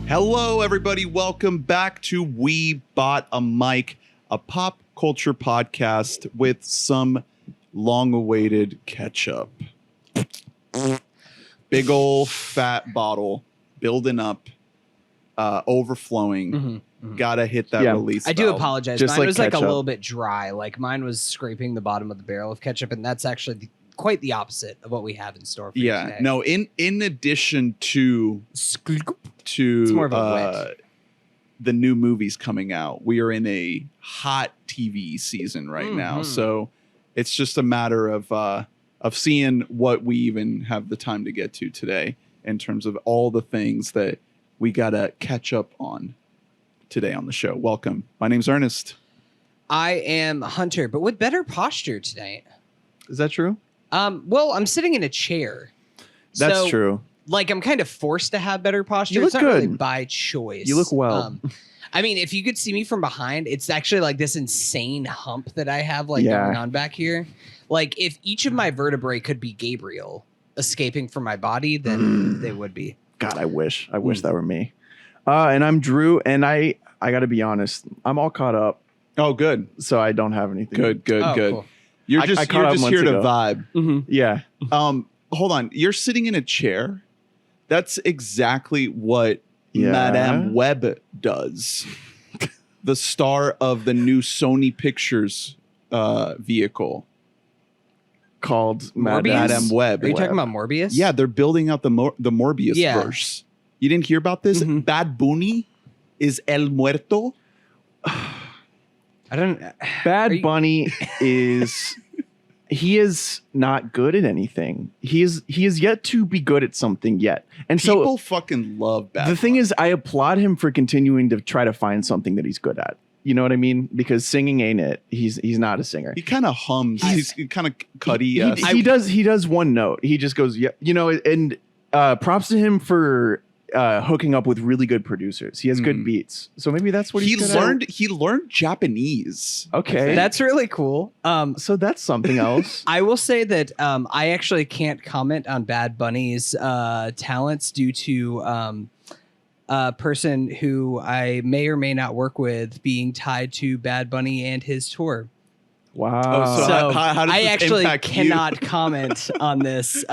Hello, everybody. Welcome back to We Bought a Mic, a pop culture podcast with some long-awaited ketchup. Big old fat bottle building up, overflowing. Gotta hit that release I do valve. apologize. Just Mine like was like a ketchup. little bit dry. Like mine was scraping the bottom of the barrel of ketchup, and that's actually quite the opposite of what we have in store for you Yeah. today. No. In addition to It's more of a wet. the new movies coming out, we are in a hot TV season right now. So it's just a matter of seeing what we even have the time to get to today in terms of all the things that we gotta catch up on today on the show. Welcome. My name's Ernest. I am Hunter, but with better posture tonight. Is that true? Well, I'm sitting in a chair. That's So, true. Like I'm kind of forced to have better posture. You look It's not really good. by choice. You look well. I mean, if you could see me from behind, it's actually like this insane hump that I have like Yeah. going on back here. Like if each of my vertebrae could be Gabriel escaping from my body, then they would be. God, I wish that were me. And I'm Drew, and I got to be honest, I'm all caught up, Oh, good. so I don't have anything. Good. Oh, Good. cool. You're I just caught up here to months ago. vibe. Yeah. Hold on. You're sitting in a chair. That's exactly what Yeah. Madame Web does. The star of the new Sony Pictures vehicle, Called Morbius? Madame Web. Are you talking about Morbius? Yeah, they're building out the Morbius Yeah. verse. You didn't hear about this? Mhm. Bad Bunny is El Muerto. I don't. Bad Are you- Bunny he is not good at anything. He is yet to be good at something yet. And People so fucking love Bad the thing Bunny. is, I applaud him for continuing to try to find something that he's good at. You know what I mean? Because singing ain't it. He's not a singer. He kind of hums. He's kind of cutty. He does one note. He just goes, yeah, you know, and props to him for hooking up with really good producers. He has good beats. So maybe that's what he he's good learned. He learned Japanese. at. Okay. That's really cool. So that's something else. I will say that I actually can't comment on Bad Bunny's talents due to a person who I may or may not work with being tied to Bad Bunny and his tour. Wow. Oh, so So how does I this actually impact you? cannot comment on this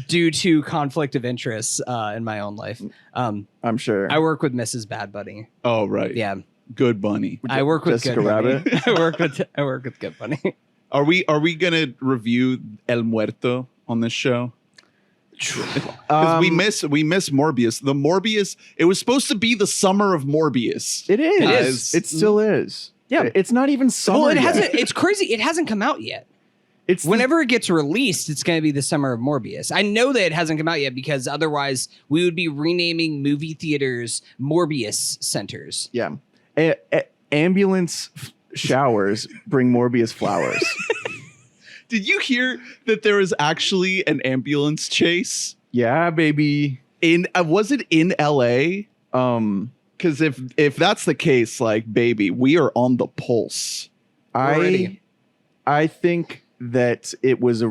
due to conflict of interest in my own life. I'm sure. I work with Mrs. Bad Bunny. Oh right. Yeah, Good Bunny. I work with Jessica Good Rabbit? Bunny. I work with Good Bunny. Are we gonna review El Muerto on this show? Because we miss Morbius. The Morbius. It was supposed to be the summer of Morbius. It is. It is. It still is. Yeah. It's not even summer. Well, it yet. hasn't. It's crazy. It hasn't come out yet. It's Whenever it gets released, it's going to be the summer of Morbius. I know that it hasn't come out yet because otherwise we would be renaming movie theaters Morbius centers. yeah. Ambulance showers bring Morbius flowers. Did you hear that there was actually an ambulance chase Yeah, baby. in? Was it in L.A.? Um, Because if that's the case, like, baby, we are on the pulse. Already. I think that it was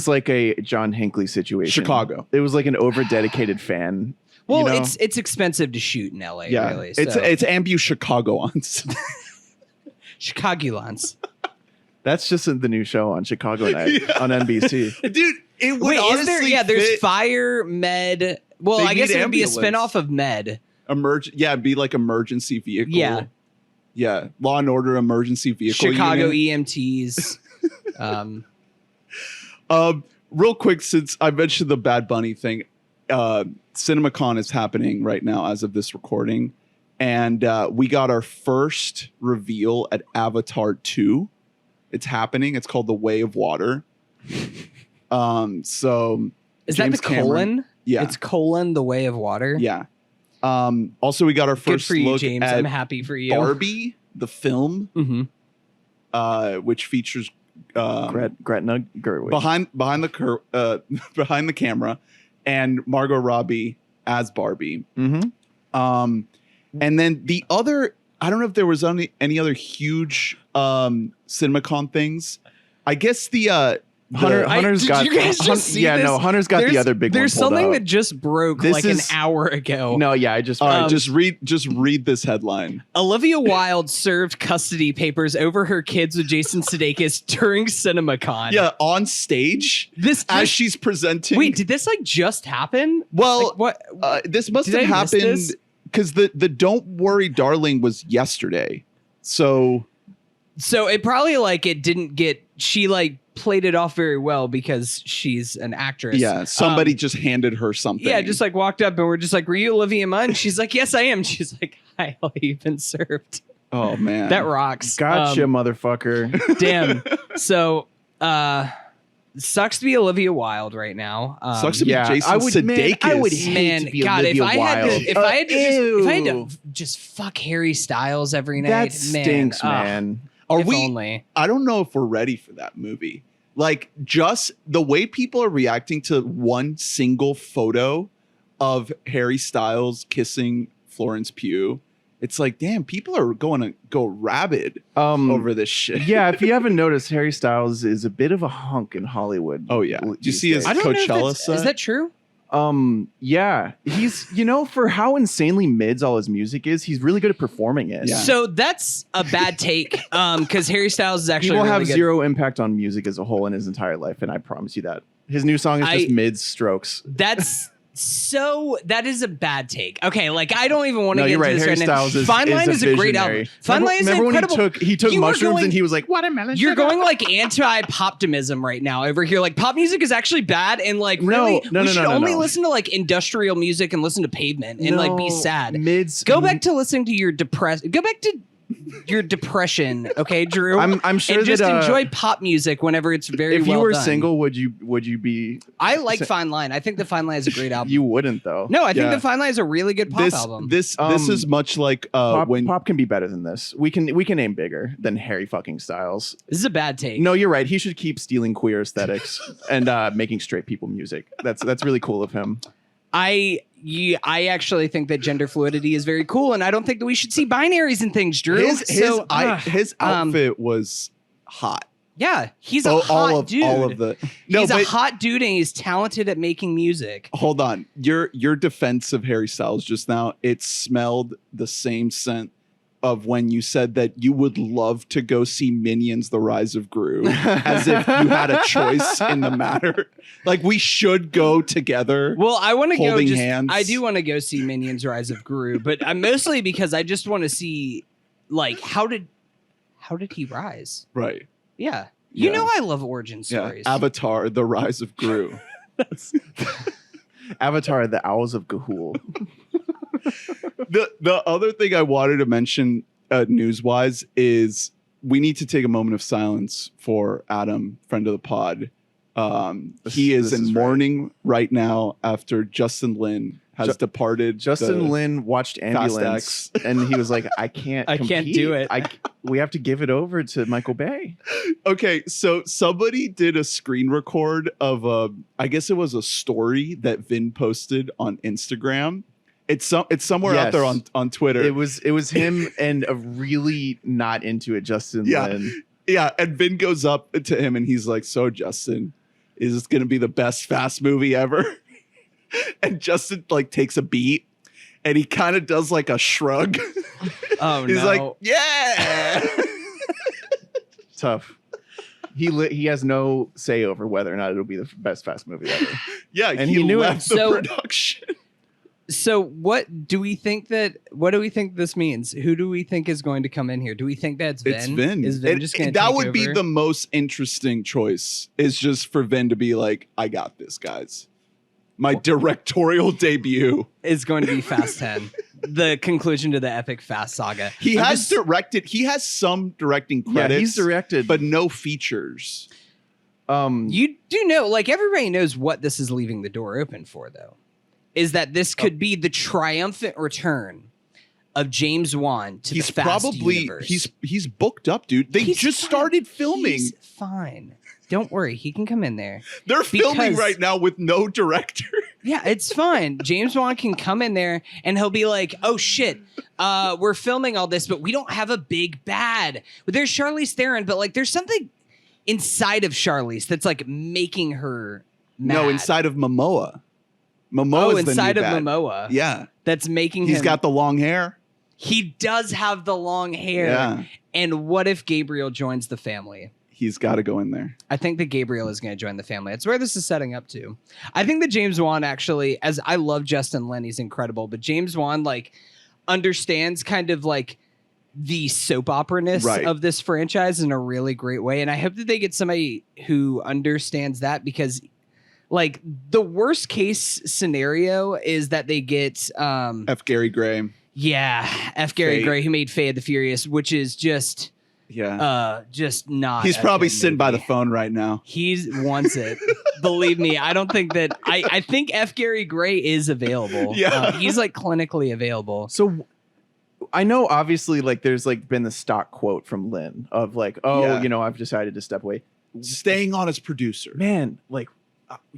like a John Hinckley situation. Chicago. It was like an over dedicated fan. Well, you know? it's expensive to shoot in LA. Yeah, really. it's So. Ambu Chicagoans. Chicagoans. That's just the new show on Chicago Night on NBC. Dude, it would Wait, is there? honestly Yeah, there's fit Fire Med. Well, They I guess need it would be a ambulance. spinoff of Med. Yeah, it'd be like emergency vehicle. Yeah. Yeah, Law and Order emergency vehicle. Chicago unit. EMTs. Real quick, since I mentioned the Bad Bunny thing, CinemaCon is happening right now as of this recording, and we got our first reveal at Avatar 2. It's happening. It's called The Way of Water. So Is James that the colon? Cameron. Yeah. It's colon, the way of water. yeah. Also, we got our Good first for you, look James. at I'm happy for you. Barbie, the film, Mm-hmm. which features Gretna Gerwig. behind the camera, and Margot Robbie as Barbie. Mm-hmm. And then the other, I don't know if there was any other huge CinemaCon things. I guess the Hunter's did got. you guys just see yeah, this? no, Hunter's got the other big one. There's pulled something out. that just broke This like an is- hour ago. No, yeah, I just. All right, just read this headline. Olivia Wilde served custody papers over her kids with Jason Sudeikis during CinemaCon. Yeah, on stage This as just, she's presenting. wait, did this like just happen? well, Like, what? this must Did have I miss happened this? because the "Don't Worry, Darling" was yesterday. So So it probably like it didn't get. She like played it off very well because she's an actress. yeah, somebody just handed her something. Yeah, just like walked up and we're just like, "Were you Olivia Munn?" She's like, "Yes, I am." She's like, "Hi, you've been served." oh man, That rocks. Gotcha, motherfucker. Damn. So, sucks to be Olivia Wilde right now. sucks to be yeah, Jason I would- man, Sudeikis. I would hate Man, to be God, Olivia if I had Wilde. to, if I had to, if I had Ew. to just fuck Harry Styles every night, That stinks, man. Are if we? only. I don't know if we're ready for that movie. Like, just the way people are reacting to one single photo of Harry Styles kissing Florence Pugh, it's like, damn, people are going to go rabid over this shit. Yeah, if you haven't noticed, Harry Styles is a bit of a hunk in Hollywood. Oh yeah. Did you these see his days. I don't know if Coachella that's- set? Is that true? Yeah, he's for how insanely mids all his music is, he's really good at performing it. Yeah. So that's a bad take. Because Harry Styles is He actually will really have good. zero impact on music as a whole in his entire life, and I promise you that. His new song is just mids strokes. That's so. That is a bad take. Okay, like I don't even want to No, get you're into right. this Harry right now. Styles is Fine Line a is a great visionary. album. Fine Line is remember incredible. when he took You were mushrooms going- and he was like, "Watermelon." You're sugar." going like anti-poptimism right now over here. Like pop music is actually bad, and like No, really, no, we no, should no, only no. listen to like industrial music and listen to Pavement and like be No, sad. Mids. Go back to listening to your depressed. Go back to your depression, okay, Drew. I'm sure and just that enjoy pop music whenever it's very. if you well were done. single, would you be? I like Fine Line. I think the Fine Line is a great album. You wouldn't though. No, I think Yeah. the Fine Line is a really good pop album. This Um, is much like Pop can be better than this. We can aim bigger than Harry fucking Styles. This is a bad take. No, you're right. He should keep stealing queer aesthetics and making straight people music. That's really cool of him. I actually think that gender fluidity is very cool, and I don't think that we should see binaries and things, Drew. his outfit was hot. Yeah, he's a hot dude. All of the no, he's but a hot dude, and he's talented at making music. hold on. Your defense of Harry Styles just now, it smelled the same scent of when you said that you would love to go see Minions: The Rise of Gru, as if you had a choice in the matter. Like we should go together. Well, I want to go. Holding hands. I do want to go see Minions: Rise of Gru, but I'm mostly because I just want to see, like, how did he rise? Right. Yeah, you Yeah. know I love origin Yeah. stories. Avatar: The Rise of Gru. Avatar: The Owls of Ga'Hoole. The other thing I wanted to mention news wise is we need to take a moment of silence for Adam, friend of the pod. He is this in is right. mourning right now after Justin Lin has departed. Justin Lin watched Fast Ambulance and he was like, I can't can't do it. We have to give it over to Michael Bay. Okay, so somebody did a screen record of I guess it was a story that Vin posted on Instagram. It's somewhere out there Yes. on Twitter. It was him and a really not into it Justin Lin. Yeah, and Vin goes up to him and he's like, "So Justin, is this going to be the best Fast movie ever?" And Justin like takes a beat and he kind of does like a shrug. oh He's no! like, "Yeah." Tough. He has no say over whether or not it'll be the best Fast movie ever. Yeah, And he knew it. left the So- production. So what do we think this means? Who do we think is going to come in here? Do we think that's Vin? It's Vin. Is Vin just going to that take would be over? the most interesting choice, is just for Vin to be like, "I got this, guys. My directorial debut." is going to be Fast 10, the conclusion to the epic Fast saga. He has some directing credits, Yeah, he's directed. but no features. You do know, like everybody knows what this is leaving the door open for, though, is that this could be the triumphant return of James Wan to He's the Fast probably universe. he's booked up, dude. They He's just fine. started filming. He's fine. Don't worry, he can come in there. They're filming because- right now with no director. Yeah, it's fine. James Wan can come in there and he'll be like, "Oh shit, we're filming all this, but we don't have a big bad. There's Charlize Theron, but like, there's something inside of Charlize that's like making her mad. No, inside of Momoa. Momoa's the inside new of bad. Momoa. Yeah. That's making him. He's got the long hair. He does have the long hair. Yeah. And what if Gabriel joins the family? He's got to go in there. I think that Gabriel is going to join the family. That's where this is setting up to. I think that James Wan actually, as I love Justin Lin, he's incredible, but James Wan like understands kind of like the soap opera-ness of this franchise in a really great way. And I hope that they get somebody who understands that, because like the worst case scenario is that they get F. Gary Gray. Yeah, F. Gary Gray, who made Fate of the Furious, which is just just not. He's probably sitting by the phone right now. He wants it. Believe me, I don't think that. I think F. Gary Gray is available. Yeah, he's like clinically available. So I know, obviously, like there's like been the stock quote from Lin of like, you know, I've decided to step away, staying on as producer. Man, like.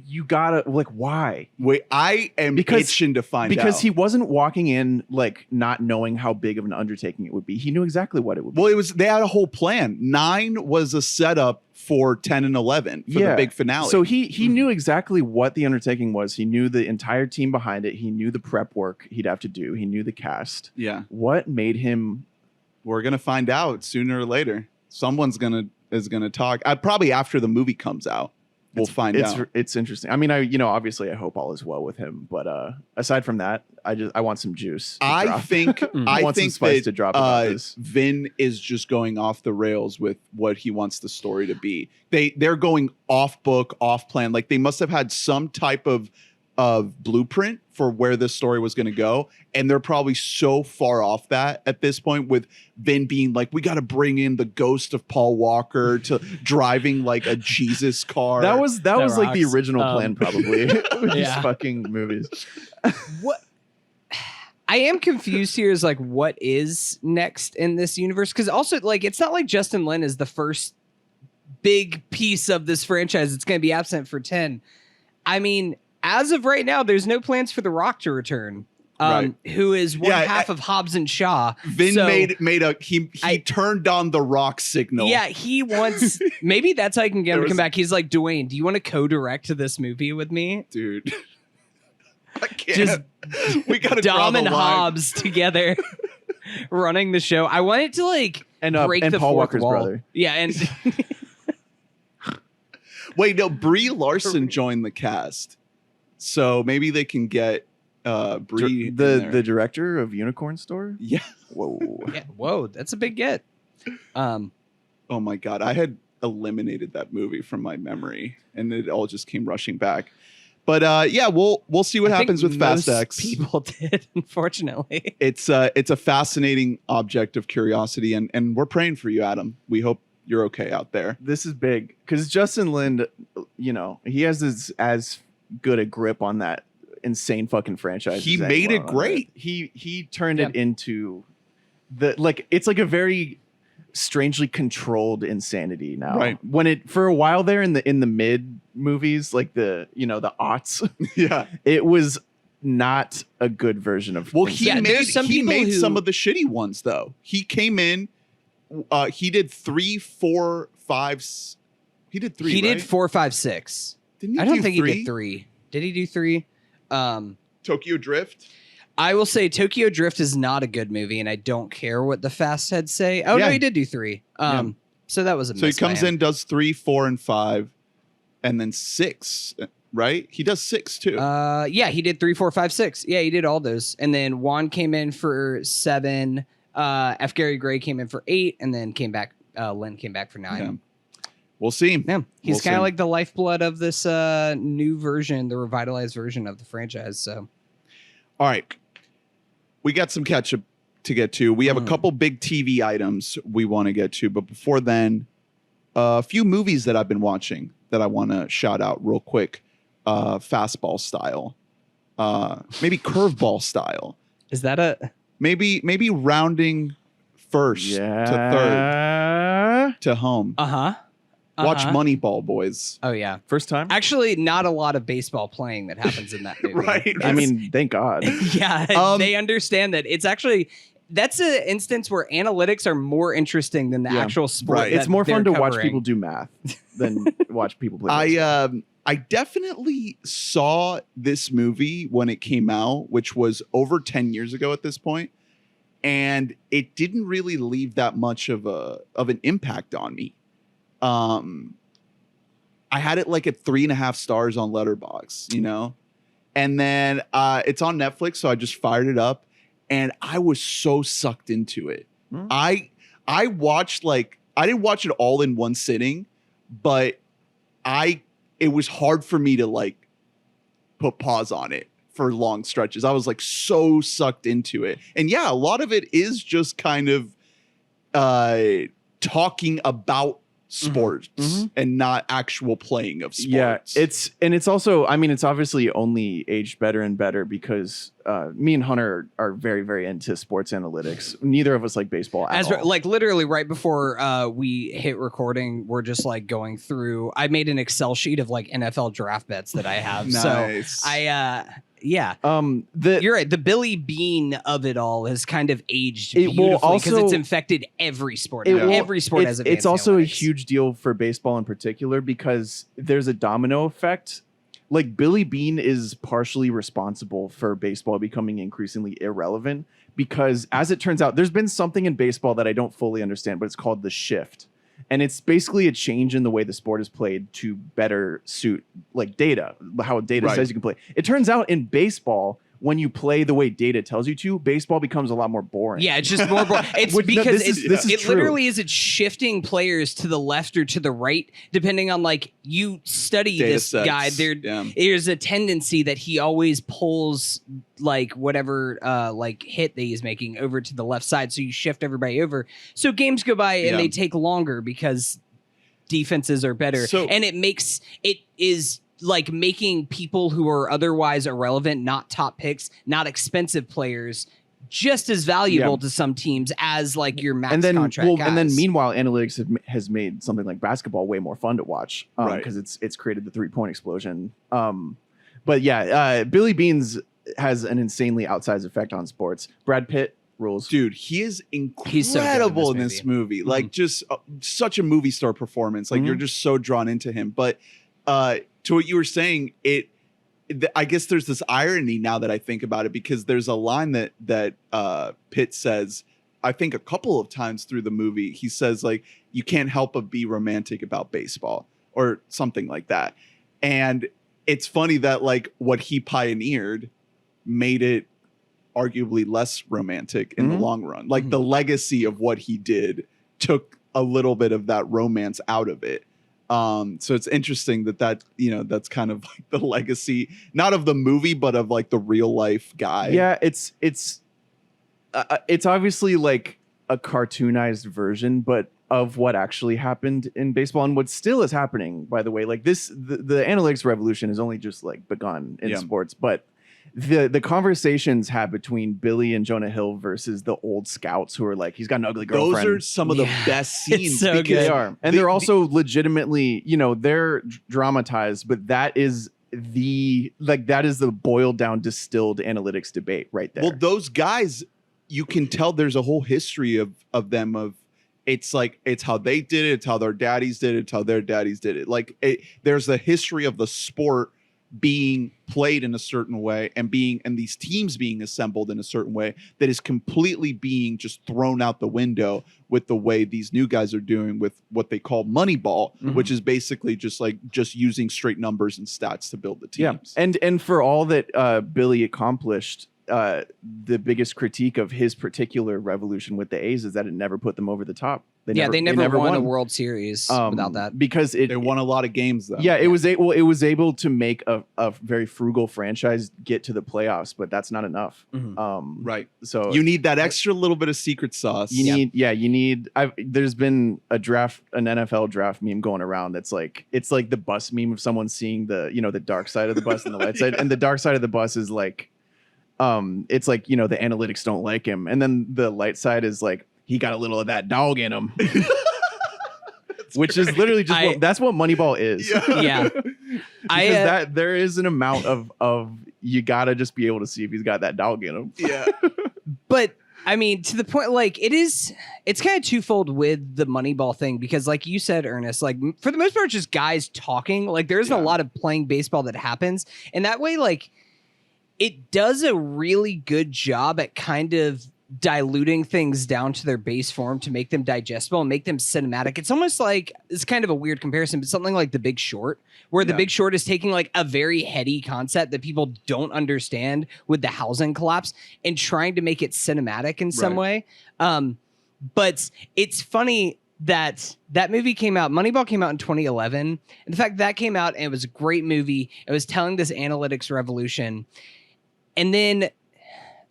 You gotta like why? Wait, I am itching to find out. Because he wasn't walking in like not knowing how big of an undertaking it would be. He knew exactly what it would be. Well, they had a whole plan. 9 was a setup for 10 and 11 for the big finale. So he knew exactly what the undertaking was. He knew the entire team behind it. He knew the prep work he'd have to do. He knew the cast. Yeah. What made him? We're gonna find out sooner or later. Someone's is gonna talk. Probably after the movie comes out. We'll find out. It's interesting. I mean, obviously I hope all is well with him, but aside from that, I want some juice. I think spice to drop about this. Vin is just going off the rails with what he wants the story to be. They're going off book, off plan. Like they must have had some type of blueprint for where this story was going to go, and they're probably so far off that at this point, with Vin being like, we got to bring in the ghost of Paul Walker to driving like a Jesus car. That was like the original plan, probably. These fucking movies. What I am confused here is like, what is next in this universe? Because also, like, it's not like Justin Lin is the first big piece of this franchise that's going to be absent for 10. I mean, as of right now, there's no plans for The Rock to return, who is one half of Hobbs and Shaw. Vin he turned on the Rock signal. Yeah, he wants. Maybe that's how I can get him to come back. He's like, Dwayne, do you want to co-direct this movie with me, dude? I can't. We gotta Dom draw and the line. Hobbs together running the show. I want it to like break the Paul fourth Walker's wall. brother. Yeah, and wait, no, Brie Larson joined the cast. So maybe they can get Brie, the director of Unicorn Store. Yeah. Whoa, that's a big get. Oh my God, I had eliminated that movie from my memory, and it all just came rushing back. But we'll see what happens with Fast X. People did, unfortunately. It's a fascinating object of curiosity, and we're praying for you, Adam. We hope you're okay out there. This is big because Justin Lin, he has as good a grip on that insane fucking franchise. He made it great. He turned it into it's like a very strangely controlled insanity now. Right. When it for a while there in the mid movies, like the aughts, it was not a good version of. Well, he made some of the shitty ones though. He came in. He did 3, 4, 5. He did 3. He did 4, 5, 6. I don't think he did 3. Did he do 3? Tokyo Drift. I will say Tokyo Drift is not a good movie, and I don't care what the fast heads say. Oh, no, he did do 3. So that was a miss. So he comes in, does 3, 4, and 5, and then 6, right? He does 6 too. Yeah, he did 3, 4, 5, 6. Yeah, he did all those. And then Juan came in for 7. F. Gary Gray came in for 8, and then Lin came back for 9. Yeah. We'll see. Yeah, he's kind of like the lifeblood of this new version, the revitalized version of the franchise. So, all right, we got some catch-up to get to. We have a couple big TV items we want to get to, but before then, a few movies that I've been watching that I want to shout out real quick. Fastball style, maybe curveball style. Is that maybe rounding first to third to home? Watch Moneyball, boys. Oh, yeah. First time? Actually, not a lot of baseball playing that happens in that movie. Right. I mean, thank God. Yeah, they understand that. It's actually, that's an instance where analytics are more interesting than the actual sport. Right. It's more fun to watch covering. people do math than watch people play baseball. I definitely saw this movie when it came out, which was over 10 years ago at this point, and it didn't really leave that much of an impact on me. I had it like at 3.5 stars on Letterboxd, you know, and then it's on Netflix, so I just fired it up, and I was so sucked into it. I watched I didn't watch it all in one sitting, but it was hard for me to like put pause on it for long stretches. I was like so sucked into it. And yeah, a lot of it is just kind of talking about sports and not actual playing of sports. Yeah, it's also, I mean, it's obviously only aged better and better because me and Hunter are very, very into sports analytics. Neither of us like baseball at all. Like literally right before we hit recording, we're just like going through. I made an Excel sheet of like NFL draft bets that I have. Nice. So yeah. You're right. The Billy Bean of it all has kind of aged beautifully because it's infected every sport. Every sport has advanced It's also analytics. a huge deal for baseball in particular because there's a domino effect. Like Billy Bean is partially responsible for baseball becoming increasingly irrelevant because, as it turns out, there's been something in baseball that I don't fully understand, but it's called the shift. And it's basically a change in the way the sport is played to better suit like data, how data says you can play. It turns out in baseball, when you play the way data tells you to, baseball becomes a lot more boring. Yeah, it's just more boring. It's because it true. literally is it's shifting players to the left or to the right, depending on like you study Data this sets. guy. There's a tendency that he always pulls like whatever like hit that he's making over to the left side. So you shift everybody over. So games go by and they take longer because defenses are better. And it is like making people who are otherwise irrelevant, not top picks, not expensive players, just as valuable to some teams as like your max contract guys. And then meanwhile, analytics has made something like basketball way more fun to watch because it's created the 3-point explosion. But yeah, Billy Beans has an insanely outsized effect on sports. Brad Pitt rules. Dude, he is incredible He's so good in this movie. Like just such a movie star performance. Like you're just so drawn into him. But to what you were saying, I guess there's this irony now that I think about it because there's a line that Pitt says, I think a couple of times through the movie. He says like, you can't help but be romantic about baseball or something like that. And it's funny that like what he pioneered made it arguably less romantic in the long run. Like the legacy of what he did took a little bit of that romance out of it. So it's interesting that you know, that's kind of like the legacy, not of the movie, but of like the real life guy. Yeah, it's obviously like a cartoonized version, but of what actually happened in baseball and what still is happening, by the way. Like the analytics revolution has only just like begun in sports, but the conversations had between Billy and Jonah Hill versus the old scouts who are like, he's got an ugly girlfriend. Those are some of the best scenes. So because good. They are. And they're also legitimately, you know, they're dramatized, but that is the boiled down distilled analytics debate right there. Well, those guys, you can tell there's a whole history of them. It's like, it's how they did it. It's how their daddies did it. It's how their daddies did it. Like there's a history of the sport being played in a certain way and these teams being assembled in a certain way that is completely being just thrown out the window with the way these new guys are doing with what they call Moneyball, which is basically just using straight numbers and stats to build the teams. Yeah. And for all that Billy accomplished, the biggest critique of his particular revolution with the A's is that it never put them over the top. They never won a World Series without that. Because they won a lot of games though. Yeah, it was able to make a very frugal franchise get to the playoffs, but that's not enough. Right. So you need that extra little bit of secret sauce. There's been an NFL draft meme going around that's like, it's like the bus meme of someone seeing the dark side of the bus and the light side, and the dark side of the bus is like, it's like, you know, the analytics don't like him, and then the light side is like, he got a little of that dog in him. Which is literally just that's what Moneyball is. Yeah. Because there is an amount of you gotta just be able to see if he's got that dog in him. Yeah. But I mean, to the point, like it's kind of twofold with the Moneyball thing, because like you said, Ernest, like for the most part, it's just guys talking. Like there isn't a lot of playing baseball that happens. And that way, like it does a really good job at kind of diluting things down to their base form to make them digestible and make them cinematic. It's almost like, it's kind of a weird comparison, but something like The Big Short, where The Big Short is taking like a very heady concept that people don't understand with the housing collapse and trying to make it cinematic in some way. But it's funny that movie came out, Moneyball came out in 2011. And the fact that came out and it was a great movie, it was telling this analytics revolution. And then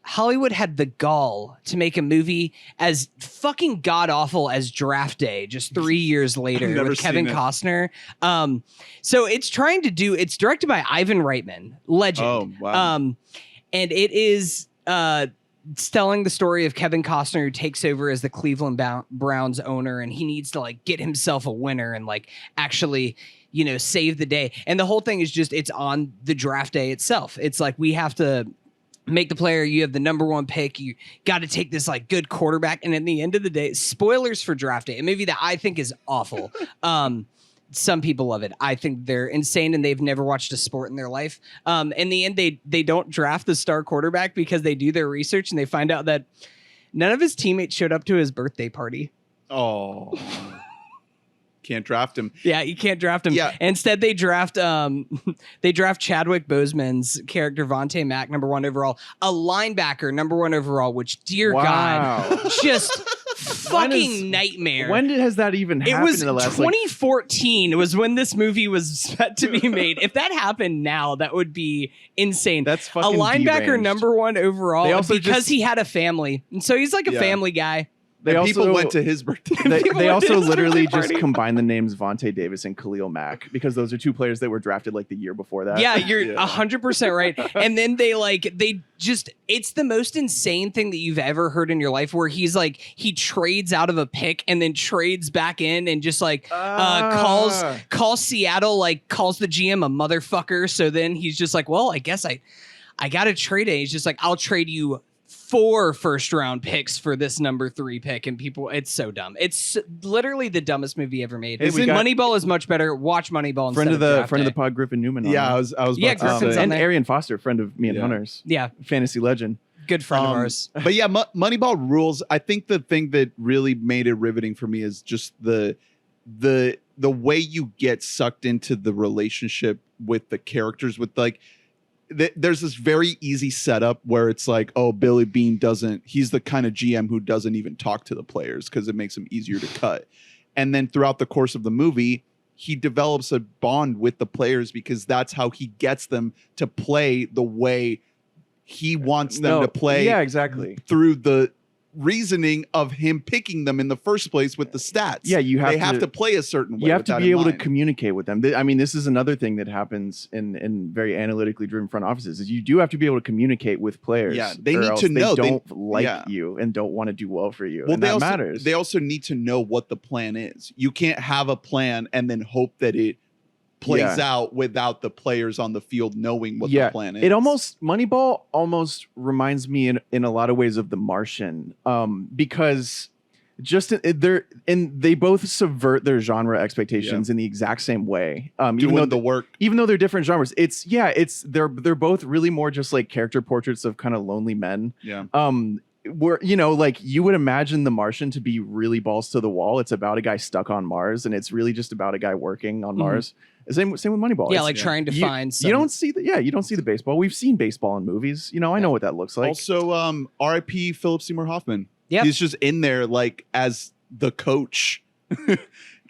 Hollywood had the gall to make a movie as fucking god-awful as Draft Day just 3 years later with Kevin Costner. So it's directed by Ivan Reitman, legend. Oh, wow. And it is it's telling the story of Kevin Costner, who takes over as the Cleveland Browns owner, and he needs to like get himself a winner and like actually, you know, save the day. And the whole thing is just, it's on the draft day itself. It's like, we have to make the player, you have the number one pick, you got to take this like good quarterback. And at the end of the day, spoilers for Draft Day, a movie that I think is awful. Some people love it. I think they're insane and they've never watched a sport in their life. In the end, they don't draft the star quarterback because they do their research and they find out that none of his teammates showed up to his birthday party. Oh, can't draft him. Yeah, you can't draft him. Yeah. Instead, they draft Chadwick Boseman's character Vontae Mack, number 1 overall, a linebacker, number 1 overall. Which, dear God, just fucking nightmare. When has that even happened? It was in the last 2014. Was when this movie was set to be made. If that happened now, that would be insane. That's fucking a linebacker, deranged. number 1 overall, They also because just- he had a family, and so he's like a family guy. People went to his birthday. They also his literally birthday just party. combined the names Vontae Davis and Khalil Mack because those are 2 players that were drafted like the year before that. Yeah, you're 100% right. And then it's the most insane thing that you've ever heard in your life, where he's like, he trades out of a pick and then trades back in and just like calls Seattle, like calls the GM a motherfucker. So then he's just like, well, I guess I got to trade it. He's just like, I'll trade you 4 first-round picks for this number 3 pick, and people, it's so dumb. It's literally the dumbest movie ever made. Moneyball is much better. Watch Moneyball. Friend of Draft the Day. pod, Griffin Newman. I was about to Griffin's say. on and there. Arian Foster, friend of me and Hunter's. Yeah, Fantasy legend. good friend of ours. But yeah, Moneyball rules. I think the thing that really made it riveting for me is just the way you get sucked into the relationship with the characters, with like, there's this very easy setup where it's like, oh, Billy Beane he's the kind of GM who doesn't even talk to the players because it makes him easier to cut. And then throughout the course of the movie, he develops a bond with the players because that's how he gets them to play the way he wants them to play. Yeah, exactly. Through the reasoning of him picking them in the first place with the stats. Yeah, they have to play a certain way. You have to be able to mind. communicate with them. I mean, this is another thing that happens in very analytically driven front offices, is you do have to be able to communicate with players. Yeah, they or need else to know. they don't like you and don't want to do well for you. Well, and that matters. They also need to know what the plan is. You can't have a plan and then hope that it plays out without the players on the field knowing what the plan is. Moneyball almost reminds me in a lot of ways of The Martian, because they both subvert their genre expectations in the exact same way. Even though they're different genres, they're both really more just like character portraits of kind of lonely men. Yeah. Where, you know, like you would imagine The Martian to be really balls to the wall. It's about a guy stuck on Mars, and it's really just about a guy working on Mars. Same with Moneyball. Yeah, trying to find some... You don't see the baseball. We've seen baseball in movies. You know, I know what that looks like. Also, R.I.P. Philip Seymour Hoffman. Yeah, he's just in there like as the coach.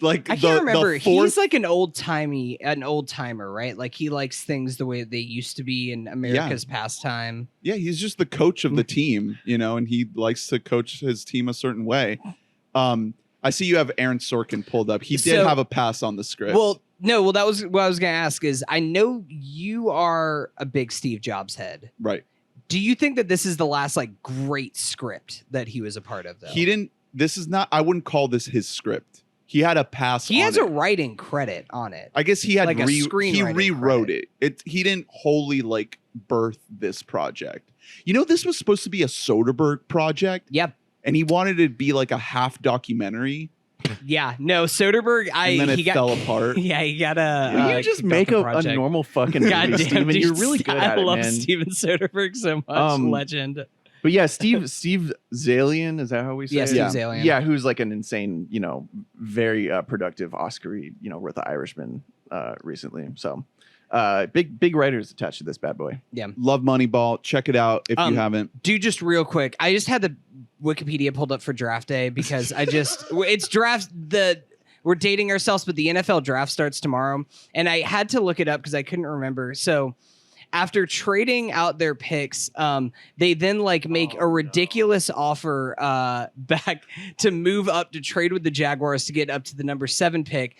Like I can't remember. He's like an old timer, right? Like he likes things the way they used to be in America's pastime. Yeah, he's just the coach of the team, you know, and he likes to coach his team a certain way. I see you have Aaron Sorkin pulled up. He did have a pass on the script. Well, that was what I was going to ask. Is I know you are a big Steve Jobs head, right? Do you think that this is the last like great script that he was a part of? Though he didn't. This is not. I wouldn't call this his script. He had a pass. He has a writing credit on it. I guess he had like he rewrote it. He didn't wholly like birth this project. You know, this was supposed to be a Soderbergh project. Yep. And he wanted it to be like a half documentary. Yeah. No, Soderbergh. And then it fell apart. Yeah, he got a. Will you just make a normal fucking movie, God damn, Steven? dude, You're really good at I it, love man. Steven Soderbergh so much. Legend. But yeah, Steve Zalian, is that how we say it? Steve Zalian. Yeah, who's like an insane, very productive Oscar-y, wrote The Irishman recently. So big writers attached to this bad boy. Yeah. Love Moneyball. Check it out if you haven't. Dude, just real quick. I just had the Wikipedia pulled up for draft day because we're dating ourselves, but the NFL draft starts tomorrow. And I had to look it up because I couldn't remember. So after trading out their picks, they then make a ridiculous offer back to move up to trade with the Jaguars to get up to the number 7 pick.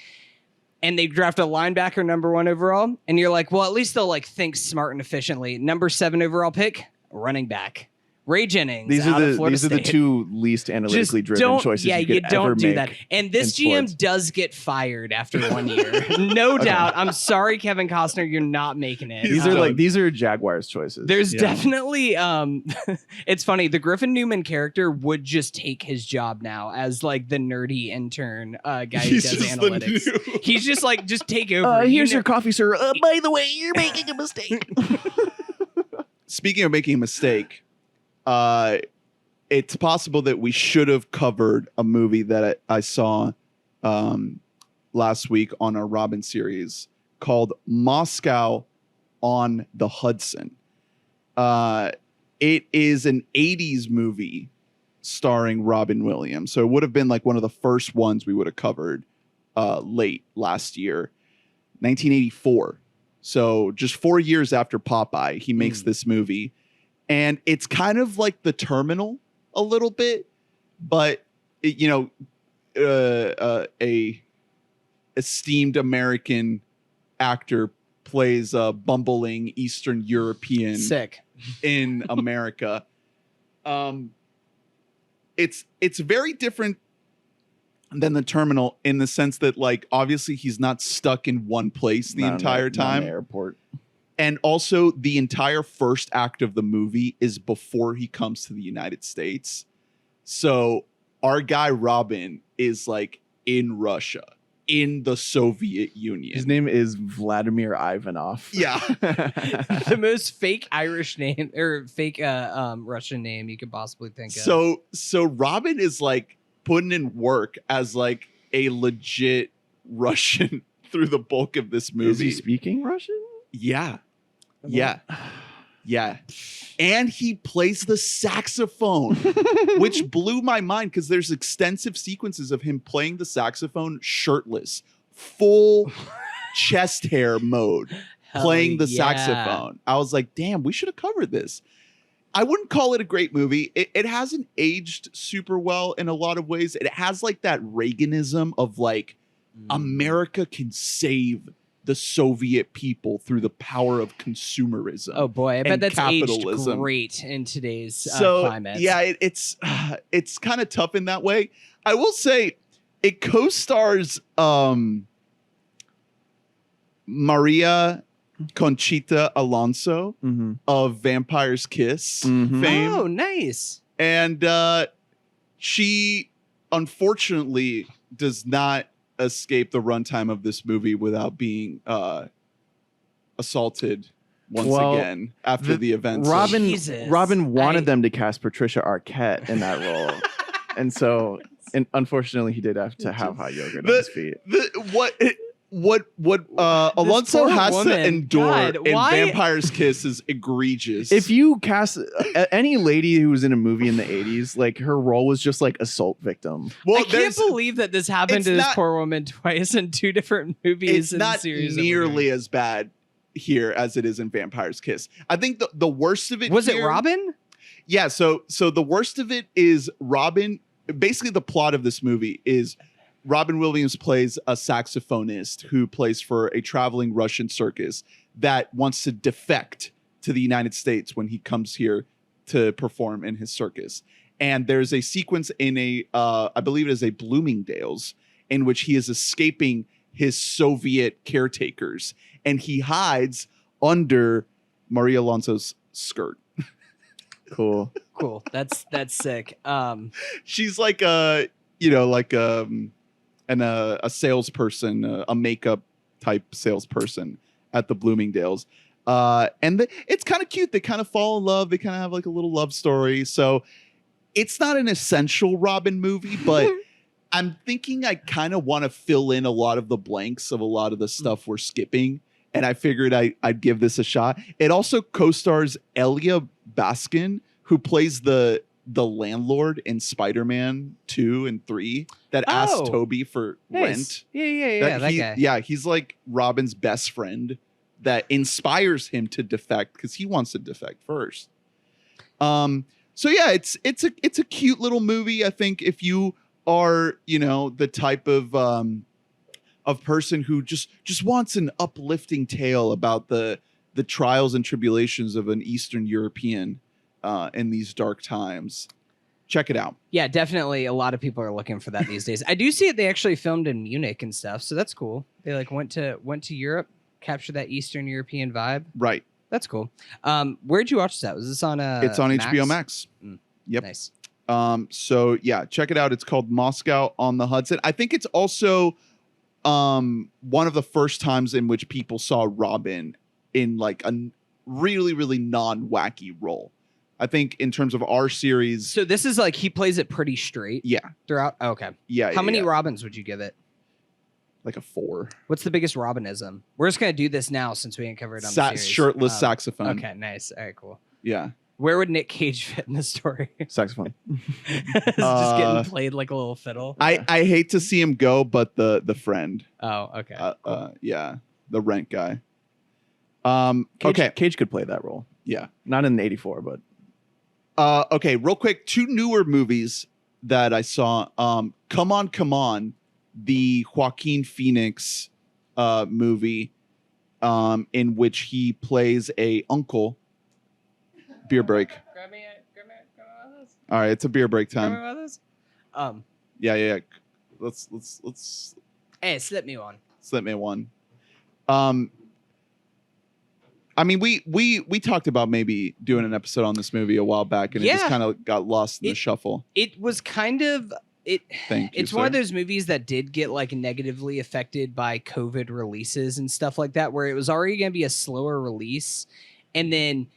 And they draft a linebacker number 1 overall. And you're like, well, at least they'll think smart and efficiently. Number 7 overall pick, running back. Ray Jennings. These out are of Florida the State. 2 least analytically driven choices you could ever do make that. And this in GM sports. does get fired after 1 year. No doubt. I'm sorry, Kevin Costner, you're not making it. These are Jaguars choices. There's definitely it's funny, the Griffin Newman character would just take his job now as the nerdy intern guy who does analytics. He's just just take over. Here's your coffee, sir. By the way, you're making a mistake. Speaking of making a mistake, it's possible that we should have covered a movie that I saw last week on our Robin series called Moscow on the Hudson. It is an 80s movie starring Robin Williams. So it would have been one of the first ones we would have covered late last year, 1984. So just 4 years after Popeye, he makes this movie. And it's kind of like The Terminal a little bit, but a esteemed American actor plays a bumbling Eastern European in America. It's very different than The Terminal in the sense that obviously he's not stuck in one place the entire time. Not an airport. And also, the entire first act of the movie is before he comes to the United States. So our guy Robin is in Russia, in the Soviet Union. His name is Vladimir Ivanov. Yeah. The most fake Irish name or fake Russian name you could possibly think of. So Robin is putting in work as a legit Russian through the bulk of this movie. Is he speaking Russian? Yeah. Yeah. Yeah. And he plays the saxophone, which blew my mind because there's extensive sequences of him playing the saxophone shirtless, full chest hair mode, playing the saxophone. I was like, damn, we should have covered this. I wouldn't call it a great movie. It hasn't aged super well in a lot of ways. It has that Reaganism of America can save the Soviet people through the power of consumerism. Oh boy, I bet that's capitalism. Aged great in today's climate. Yeah, it's kind of tough in that way. I will say it co-stars Maria Conchita Alonso of Vampire's Kiss fame. Oh, nice. And she unfortunately does not escape the runtime of this movie without being assaulted once again after the events. Robin wanted them to cast Patricia Arquette in that role. And so, unfortunately, he did have to have hot yogurt on his feet. What Alonso has to endure in why? Vampire's Kiss is egregious. If you cast any lady who was in a movie in the 80s, her role was just assault victim. Well, I can't believe that this happened to this poor woman twice in 2 different movies. It's not nearly as bad here as it is in Vampire's Kiss. I think the worst of it was it Robin? Yeah, so the worst of it is Robin. Basically, the plot of this movie is Robin Williams plays a saxophonist who plays for a traveling Russian circus that wants to defect to the United States when he comes here to perform in his circus. And there's a sequence in I believe it is a Bloomingdale's, in which he is escaping his Soviet caretakers. And he hides under Maria Alonso's skirt. Cool. Cool. That's sick. She's like a salesperson, a makeup type salesperson at the Bloomingdale's. And it's kind of cute. They kind of fall in love. They kind of have like a little love story. So it's not an essential Robin movie, but I'm thinking I kind of want to fill in a lot of the blanks of a lot of the stuff we're skipping. And I figured I'd give this a shot. It also co-stars Elia Baskin, who plays the landlord in Spider-Man 2 and 3 that asked Toby for rent. Yeah, that guy. Yeah, he's like Robin's best friend that inspires him to defect because he wants to defect first. So yeah, it's a cute little movie. I think if you are, the type of person who just wants an uplifting tale about the trials and tribulations of an Eastern European in these dark times, check it out. Yeah, definitely. A lot of people are looking for that these days. I do see it. They actually filmed in Munich and stuff, so that's cool. They like went to Europe, capture that Eastern European vibe. Right. That's cool. Where'd you watch that? Was this on It's on Max? HBO Max. Yep. Nice. So yeah, check it out. It's called Moscow on the Hudson. I think it's also one of the first times in which people saw Robin in like a really, really non-wacky role. I think in terms of our series. So this is like he plays it pretty straight. Yeah. Throughout. Oh, okay. Yeah. How many Robins would you give it? Like a 4. What's the biggest Robinism? We're just gonna do this now since we ain't covered on the series. Shirtless saxophone. Okay, nice. All right, cool. Yeah. Where would Nick Cage fit in the story? Saxophone. It's just getting played like a little fiddle. I hate to see him go, but the friend. Oh, okay. Cool. Yeah, the rent guy. Cage could play that role. Yeah. Not in '84, but. Okay, real quick, 2 newer movies that I saw. Come On, the Joaquin Phoenix movie, in which he plays a uncle. Beer break. Grab me one of those. All right, it's a beer break Grab me time. one of those. Yeah. Let's Hey, slip me one. slip me one. I mean, we talked about maybe doing an episode on this movie a while back, and it just kind of got lost in the shuffle. It was kind of it. Thank you, It's one of those movies that did get like negatively affected by COVID releases and stuff like that, where it was already going to be a slower release, and then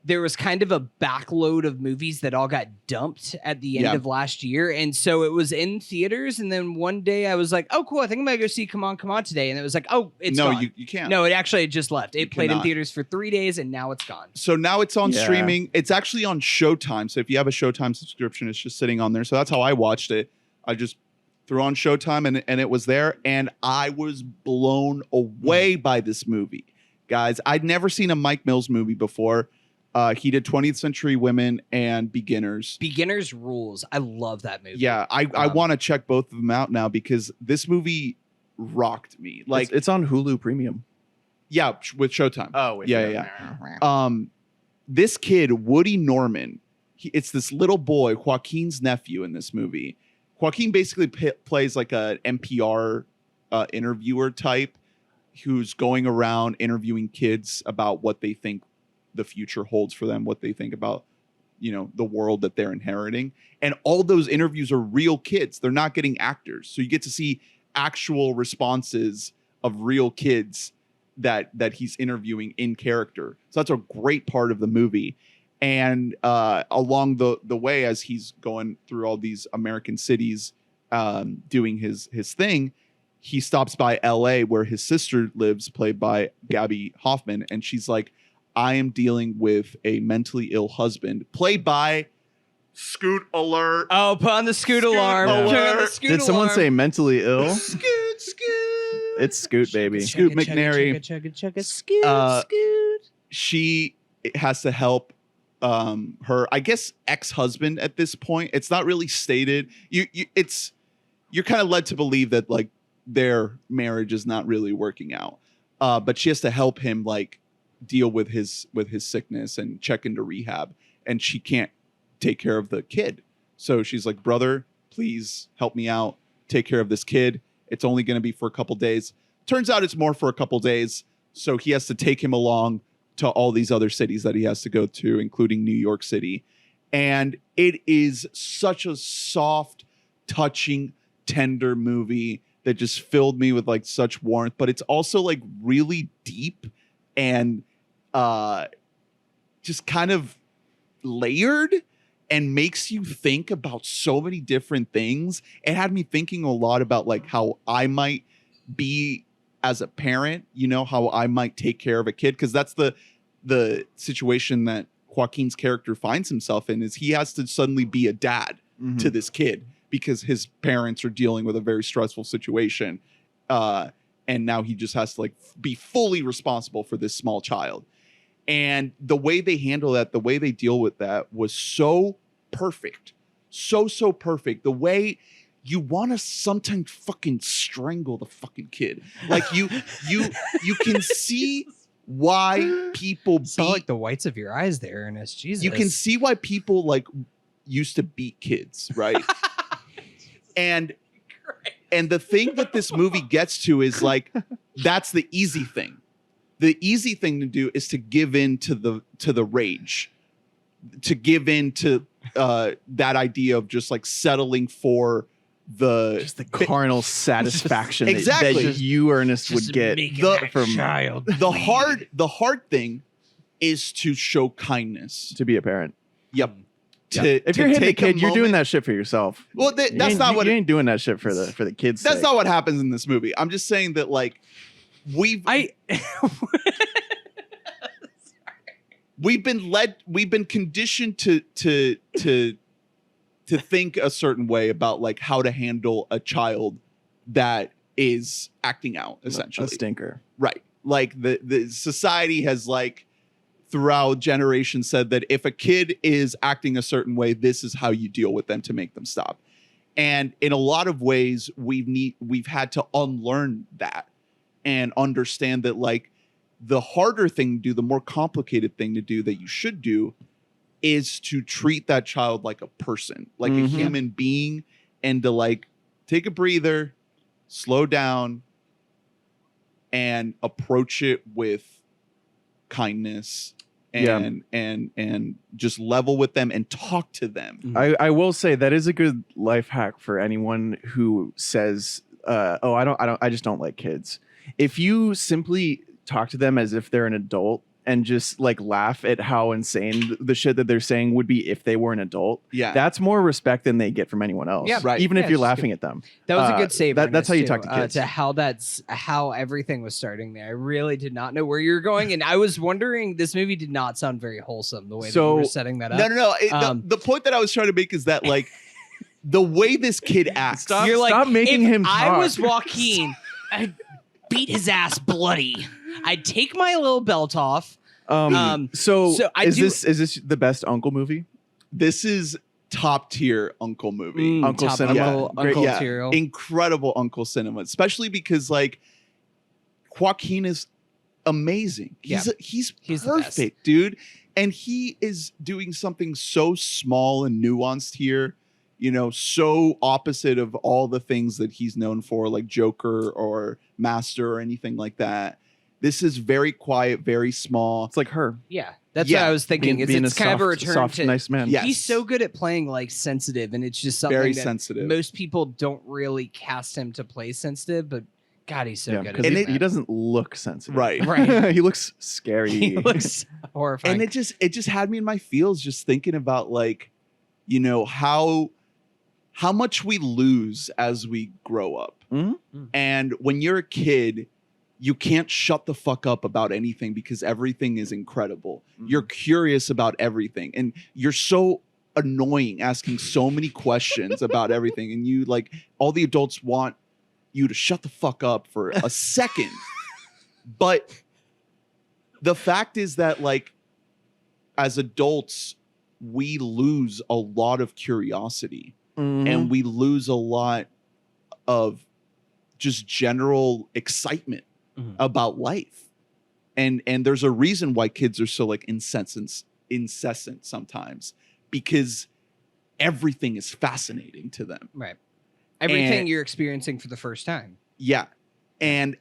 there was kind of a backload of movies that all got dumped at the end of last year. And so it was in theaters. And then one day I was like, oh, cool. I think I'm going to go see Come On today. And it was like, oh, it's gone. No, you can't. No, it actually just left. It played in theaters for 3 days and now it's gone. So now it's on streaming. It's actually on Showtime. So if you have a Showtime subscription, it's just sitting on there. So that's how I watched it. I just threw on Showtime and it was there. And I was blown away by this movie. Guys, I'd never seen a Mike Mills movie before. He did 20th Century Women and Beginners. Beginners rules. I love that movie. Yeah, I want to check both of them out now because this movie rocked me. Like it's on Hulu Premium. Yeah, with Showtime. Oh, yeah. This kid, Woody Norman, it's this little boy, Joaquin's nephew in this movie. Joaquin basically plays like an NPR interviewer type who's going around interviewing kids about what they think the future holds for them, what they think about, the world that they're inheriting. And all those interviews are real kids. They're not getting actors. So you get to see actual responses of real kids that he's interviewing in character. So that's a great part of the movie. And along the way, as he's going through all these American cities, doing his thing, he stops by LA where his sister lives, played by Gabby Hoffman. And she's like, I am dealing with a mentally ill husband, played by Scoot Alert. Oh, put on the Scoot alarm. Alert. Turn on the Scoot Did someone alarm. say mentally ill? Scoot. It's Scoot, baby. Scoot McNairy. Scoot. She has to help her, I guess, ex-husband at this point. It's not really stated. You're kind of led to believe that like their marriage is not really working out. But she has to help him like deal with his sickness and check into rehab, and she can't take care of the kid. So she's like, brother, please help me out. Take care of this kid. It's only going to be for a couple days. Turns out it's more for a couple days. So he has to take him along to all these other cities that he has to go to, including New York City. And it is such a soft, touching, tender movie that just filled me with like such warmth, but it's also like really deep and just kind of layered and makes you think about so many different things. It had me thinking a lot about like how I might be as a parent, you know, how I might take care of a kid, because that's the situation that Joaquin's character finds himself in, is he has to suddenly be a dad to this kid because his parents are dealing with a very stressful situation. And now he just has to like be fully responsible for this small child. And the way they handle that, the way they deal with that was so perfect. So perfect. The way you want to sometimes fucking strangle the fucking kid. Like you can see why people Saw like the whites of your eyes there, Ernest. Jesus. You can see why people like used to beat kids, right? and the thing that this movie gets to is like, that's the easy thing. The easy thing to do is to give in to the rage, to give in to that idea of just like settling for just the carnal satisfaction exactly that you, Ernest, would get from child. The hard thing is to show kindness. To be a parent. Yep. If you're hitting a kid, you're doing that shit for yourself. Well, that's not what you ain't doing that shit for the kids. That's not what happens in this movie. I'm just saying that like we've been conditioned to think a certain way about like how to handle a child that is acting out, essentially. A stinker. Right. Like the society has like throughout generations said that if a kid is acting a certain way, this is how you deal with them to make them stop. And in a lot of ways, we've had to unlearn that and understand that like the harder thing to do, the more complicated thing to do that you should do is to treat that child like a person, like a human being, and to like take a breather, slow down, and approach it with kindness and just level with them and talk to them. I will say that is a good life hack for anyone who says, I just don't like kids. If you simply talk to them as if they're an adult and just like laugh at how insane the shit that they're saying would be if they were an adult. Yeah. That's more respect than they get from anyone else. Yeah, right. Even if you're it's laughing good. at them. That was a good save. That's how you too, talk to kids. To how everything was starting there. I really did not know where you were going, and I was wondering. This movie did not sound very wholesome the way that you were setting that up. No. The point that I was trying to make is that like the way this kid acts. Stop making him talk. I was Joaquin, I'd beat his ass bloody. I'd take my little belt off. So is this the best Uncle movie? This is top tier Uncle movie. Uncle top Cinema. Uncle material. Incredible Uncle Cinema, especially because like Joaquin is amazing. He's perfect, dude. And he is doing something so small and nuanced here, you know, so opposite of all the things that he's known for, like Joker or Master or anything like that. This is very quiet, very small. It's like Her. Yeah, that's what I was thinking. Being It's kind of a return soft, to nice man. Yes. He's so good at playing like sensitive, and it's just something Very that sensitive. most people don't really cast him to play sensitive. But God, he's so good at because it. he doesn't look sensitive. Right. He looks scary. He looks horrifying. And it just had me in my feels just thinking about like, you know, how much we lose as we grow up. Mm-hmm. And when you're a kid, you can't shut the fuck up about anything because everything is incredible. Mm-hmm. You're curious about everything, and you're so annoying asking so many questions about everything. And you like all the adults want you to shut the fuck up for a second. But the fact is that like as adults, we lose a lot of curiosity and we lose a lot of just general excitement about life. And there's a reason why kids are so like incessant sometimes, because everything is fascinating to them. Right. Everything you're experiencing for the first time. Yeah. And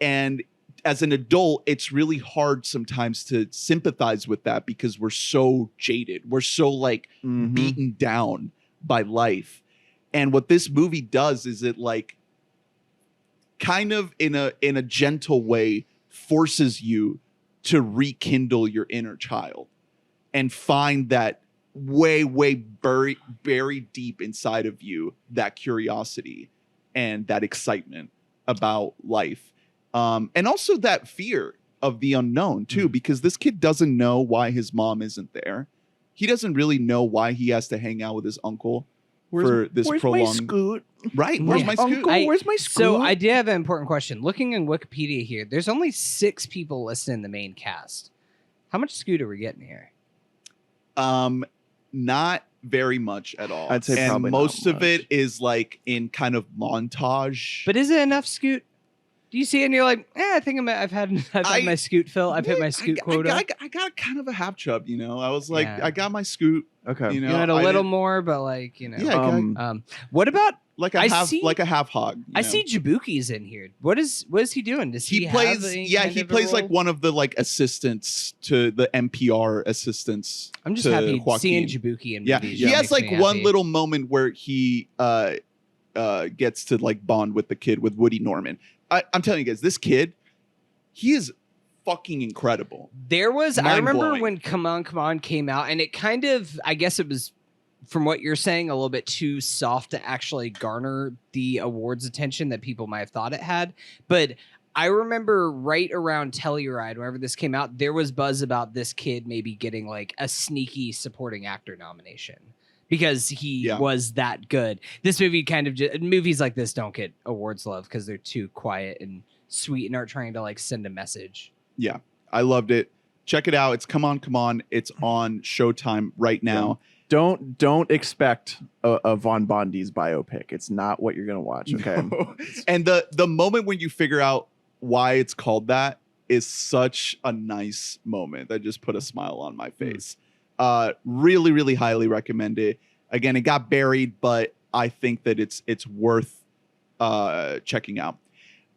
as an adult, it's really hard sometimes to sympathize with that because we're so jaded. We're so like beaten down by life. And what this movie does is it like kind of in a gentle way forces you to rekindle your inner child and find that way buried deep inside of you, that curiosity and that excitement about life. And also that fear of the unknown too, because this kid doesn't know why his mom isn't there. He doesn't really know why he has to hang out with his uncle for this prolonged. My scoot? Right? Where's my scoot? Where's my scoot? So I did have an important question. Looking in Wikipedia here, there's only 6 people listed in the main cast. How much scoot are we getting here? Not very much at all. I'd say and probably most not of it is like in kind of montage. But is it enough scoot? Do you see it and you're like, I think I've had my scoot fill. I've hit my scoot quota. I got kind of a half chub, you know. I was like, Yeah. I got my scoot. Okay. You know, You had a I little didn't- more, but like, you know. Yeah, What about like a I half, see- like a half hog. you I know? see Jabuki's in here. What is he doing? Does he plays. have any Yeah, kind he of a plays like role? one of the like assistants to the NPR assistants. I'm just to happy Joaquin. seeing Jabuki in Yeah, movies. he It has makes like me one happy. little moment where he gets to like bond with the kid with Woody Norman. I'm telling you guys, this kid, he is fucking incredible. There was, I remember Mind-blowing. when Come On came out, and it kind of, I guess it was, from what you're saying, a little bit too soft to actually garner the awards attention that people might have thought it had. But I remember right around Telluride, whenever this came out, there was buzz about this kid maybe getting like a sneaky supporting actor nomination because he was that good. This movie kind of movies like this don't get awards love because they're too quiet and sweet and aren't trying to like send a message. Yeah, I loved it. Check it out. It's Come On. It's on Showtime right now. Don't expect a Von Bondi's biopic. It's not what you're gonna watch. Okay. No. And the moment when you figure out why it's called that is such a nice moment that just put a smile on my face. Really, really highly recommend it. Again, it got buried, but I think that it's worth checking out.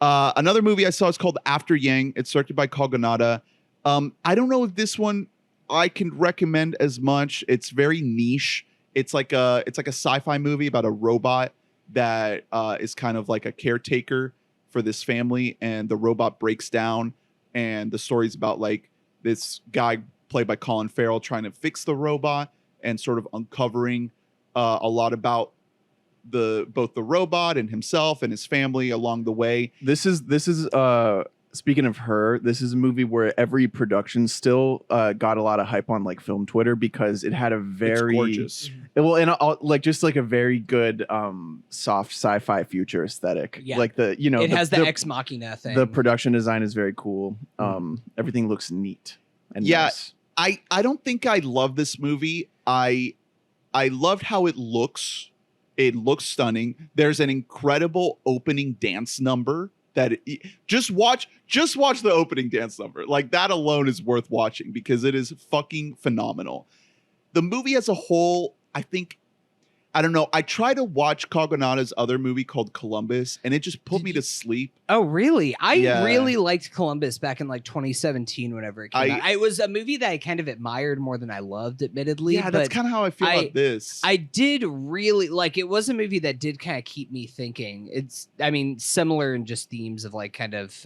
Another movie I saw is called After Yang. It's directed by Kogonada. I don't know if this one I can recommend as much. It's very niche. It's like a sci-fi movie about a robot that is kind of like a caretaker for this family, and the robot breaks down, and the story's about like this guy played by Colin Farrell trying to fix the robot and sort of uncovering a lot about both the robot and himself and his family along the way. This is speaking of her, this is a movie where every production still got a lot of hype on like film Twitter because it had a very gorgeous. Like just like a very good soft sci-fi future aesthetic. Yeah. Like It has the Ex Machina thing. The production design is very cool. Everything looks neat and Yeah. nice. I don't think I love this movie. I loved how it looks. It looks stunning. There's an incredible opening dance number just watch the opening dance number. Like that alone is worth watching because it is fucking phenomenal. The movie as a whole, I don't know. I tried to watch Kogonada's other movie called Columbus, and it just put me to sleep. Oh, really? I Yeah. really liked Columbus back in like 2017 whenever it came out. It was a movie that I kind of admired more than I loved, admittedly. Yeah, that's but kind of how I feel about this. I did really like it. Was a movie that did kind of keep me thinking. Similar in just themes of like kind of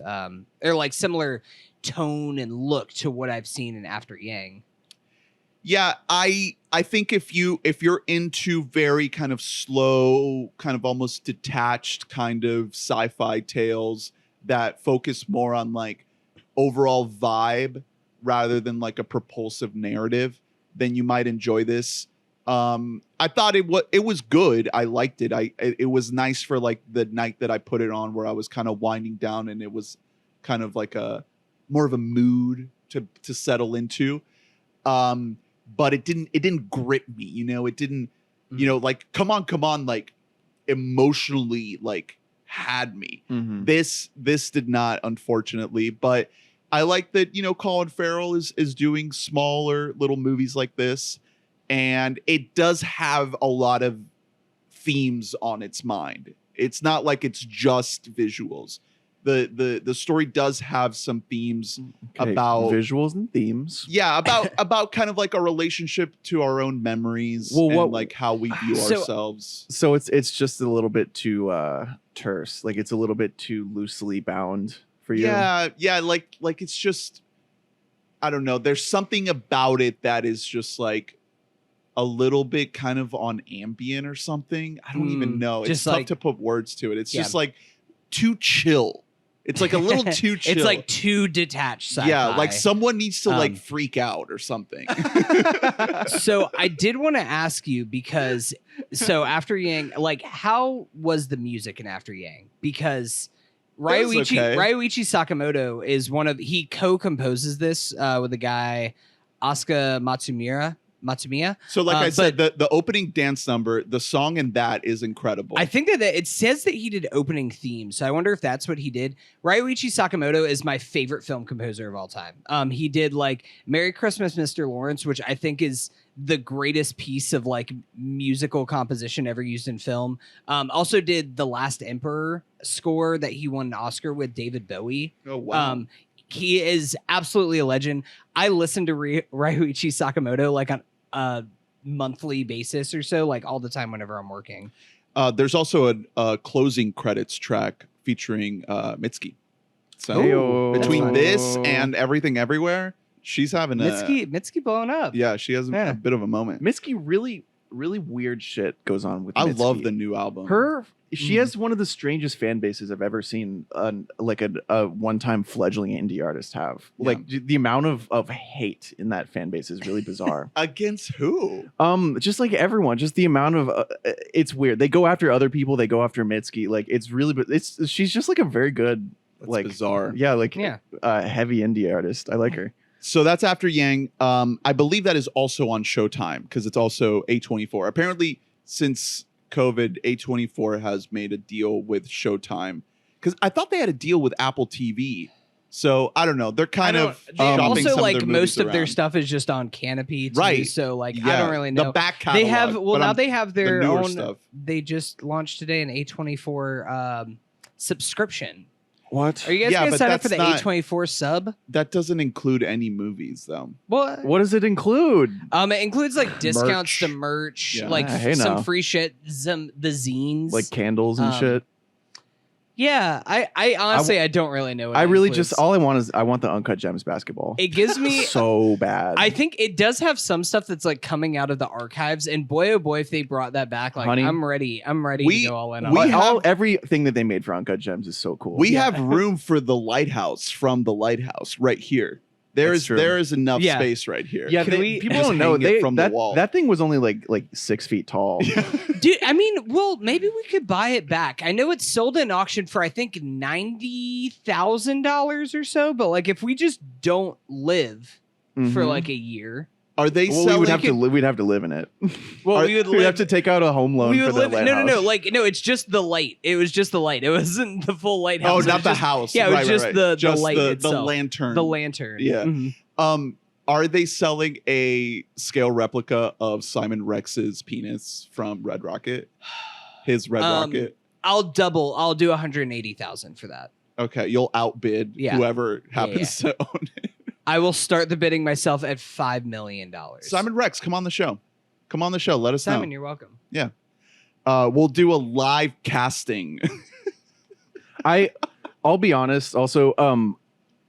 or like similar tone and look to what I've seen in After Yang. Yeah, I think if you're into very kind of slow, kind of almost detached kind of sci-fi tales that focus more on like overall vibe rather than like a propulsive narrative, then you might enjoy this. I thought it was good. I liked it. It was nice for like the night that I put it on where I was kind of winding down and it was kind of like a more of a mood to settle into. But it didn't grip me, you know, it didn't, you know, like, come on, like emotionally, like had me. Mm-hmm. This did not, unfortunately, but I like that, you know, Colin Farrell is doing smaller little movies like this. And it does have a lot of themes on its mind. It's not like it's just visuals. the story does have some themes about visuals and themes. Yeah, about kind of like a relationship to our own memories and like how we view ourselves. So it's just a little bit too terse. Like it's a little bit too loosely bound for you. Yeah, like it's just, I don't know. There's something about it that is just like a little bit kind of on ambient or something. I don't even know. It's tough to put words to it. It's just like too chill. It's like a little too chill. It's like too detached sci-fi. Yeah, like someone needs to like freak out or something. So I did want to ask you because After Yang, like how was the music in After Yang? Because Ryuichi Sakamoto is he co-composes this with the guy Asuka Matsumiya. So like I said, the opening dance number, the song in that is incredible. I think that it says that he did opening themes, so I wonder if that's what he did. Ryuichi Sakamoto is my favorite film composer of all time. He did like Merry Christmas, Mr. Lawrence, which I think is the greatest piece of like musical composition ever used in film. Also did The Last Emperor score that he won an Oscar with David Bowie. Oh wow. He is absolutely a legend. I listen to Ryuichi Sakamoto like on a monthly basis or so, like all the time whenever I'm working. There's also a closing credits track featuring Mitsuki. So between this and Everything Everywhere, she's having Mitsuki blowing up. Yeah, she has a bit of a moment. Mitsuki really weird shit goes on with Mitsuki. I love the new album. She has one of the strangest fan bases I've ever seen like a one-time fledgling indie artist have. Yeah. Like the amount of hate in that fan base is really bizarre. Against who? Just like everyone, just the amount of it's weird. They go after other people, they go after Mitsuki. Like it's really she's just like a very good bizarre. Yeah, heavy indie artist. I like her. So that's After Yang. I believe that is also on Showtime because it's also A24. Apparently, since COVID, A24 has made a deal with Showtime because I thought they had a deal with Apple TV. So I don't know. They're kind of also like most of their stuff is just on Canopy too, right? So like I don't really know the back catalog. They have their own stuff. They just launched today an A24 subscription. What? Are you guys gonna sign up for the A24 sub? That doesn't include any movies though. What does it include? It includes like discounts to merch, like some free shit, the zines, like candles and shit. Yeah, I honestly I don't really know. I really just all I want the Uncut Gems basketball. It gives me so bad. I think it does have some stuff that's like coming out of the archives, and boy oh boy if they brought that back, like honey, I'm ready to go all in on everything that they made for Uncut Gems is so cool. We have room for the Lighthouse from the Lighthouse right here. There is enough space right here. Yeah, people don't know the wall. That thing was only like 6 feet tall. Dude, I mean, well, maybe we could buy it back. I know it's sold in auction for I think $90,000 or so, but like if we just don't live for like a year. Are they selling? We'd have to live in it. Well, we'd have to take out a home loan for the lighthouse. No. It's just the light. It was just the light. It wasn't the full lighthouse. Oh, not the house. Yeah, it was just the light itself. The lantern. The lantern. Yeah. Mm-hmm. Are they selling a scale replica of Simon Rex's penis from Red Rocket? His Red Rocket. I'll do 180,000 for that. Okay, you'll outbid whoever happens to own it. I will start the bidding myself at $5 million. Simon Rex, come on the show. Let us know. Simon, you're welcome. Yeah. We'll do a live casting. I'll be honest. Also,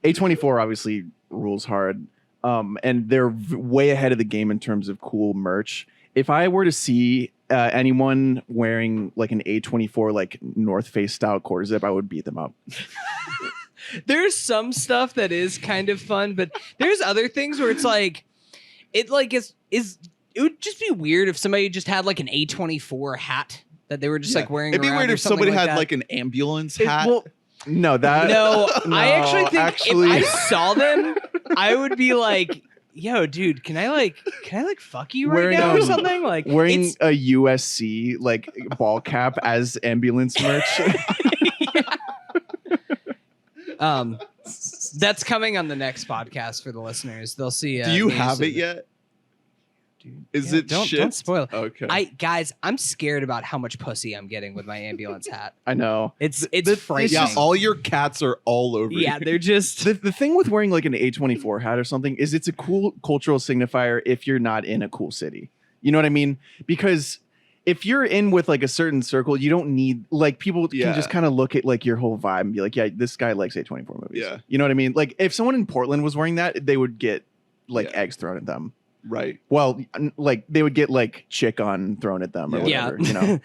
A24 obviously rules hard. And they're way ahead of the game in terms of cool merch. If I were to see anyone wearing like an A24 like North Face style quarter zip, I would beat them up. There's some stuff that is kind of fun, but there's other things where it's like it would just be weird if somebody just had like an A24 hat that they were just like wearing. It'd be weird if somebody had like an ambulance hat. No, I actually think if I saw them, I would be like, yo, dude, can I fuck you right now or something? Like wearing a USC like ball cap as ambulance merch. That's coming on the next podcast for the listeners. They'll see. Do you have it yet? dude. Is Yeah, it don't shit? spoil it. Okay. Guys, I'm scared about how much pussy I'm getting with my ambulance hat. I know. It's the- frightening. Yeah, all your cats are all over Yeah, you. they're just The thing with wearing like an A24 hat or something is it's a cool cultural signifier if you're not in a cool city. You know what I mean? Because if you're in with like a certain circle, you don't need like people Yeah. can just kind of look at like your whole vibe and be like, yeah, this guy likes A24 movies. Yeah. You know what I mean? Like if someone in Portland was wearing that, they would get like Yeah. eggs thrown at them. Right. Well, like they would get like chicken thrown at them or Yeah. whatever, you know.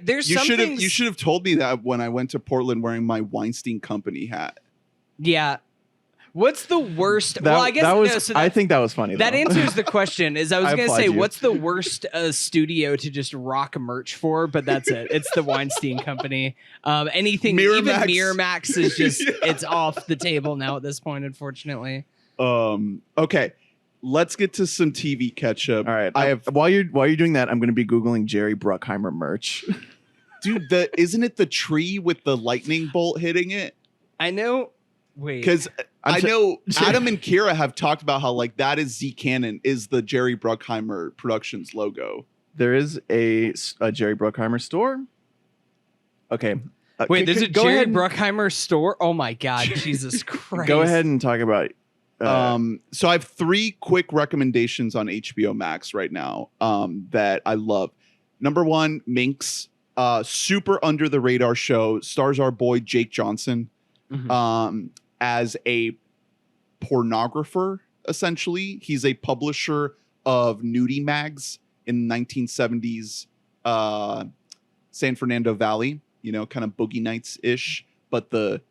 there's You some should have things. you should have told me that when I went to Portland wearing my Weinstein Company hat. Yeah. What's the worst? That, well, I guess that was no, so I that, think that was funny. that though. answers the question. Is I was I gonna applaud say, you. what's the worst studio to just rock merch for? But that's it. It's the Weinstein Company. Anything even Miramax. Miramax is just Yeah. it's off the table now at this point, unfortunately. Okay. Let's get to some TV ketchup. All right. I have while you're doing that, I'm going to be googling Jerry Bruckheimer merch. dude, isn't it the tree with the lightning bolt hitting it? I know. Wait. Because I'm I so- know Adam and Kira have talked about how like that is Z Cannon is the Jerry Bruckheimer Productions logo. There is a Jerry Bruckheimer store. Okay. Wait, there's a go Jerry ahead and- Bruckheimer store? Oh my God, Jesus Christ. Go ahead and talk about. So I have 3 quick recommendations on HBO Max right now that I love. Number 1, Minx, super under the radar show, stars our boy Jake Johnson as a pornographer. Essentially, he's a publisher of nudie mags in the 1970s San Fernando Valley. You know, kind of Boogie Nights ish, but the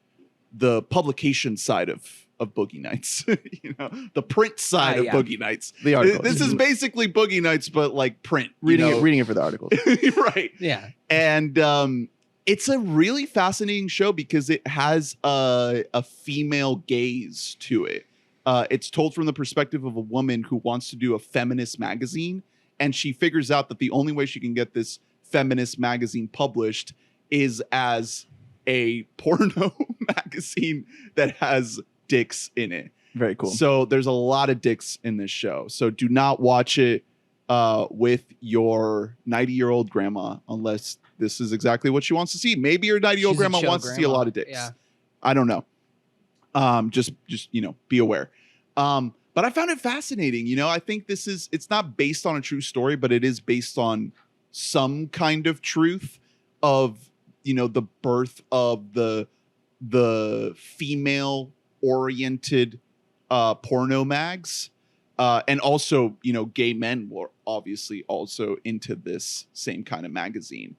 publication side of Boogie Nights, you know, the print side of yeah. Boogie Nights. the article. This is basically Boogie Nights, but like print. reading it for the articles. Right. Yeah. And it's a really fascinating show because it has a female gaze to it. It's told from the perspective of a woman who wants to do a feminist magazine, and she figures out that the only way she can get this feminist magazine published is as a porno magazine that has dicks in it. Very cool. So there's a lot of dicks in this show. So do not watch it with your 90-year-old grandma unless this is exactly what she wants to see. Maybe your 90-year-old She's a grandma chill wants to see a grandma. lot of dicks. Yeah. I don't know. Just you know, be aware. But I found it fascinating. You know, I think it's not based on a true story, but it is based on some kind of truth of, you know, the birth of the female oriented porno mags. And also, you know, gay men were obviously also into this same kind of magazine.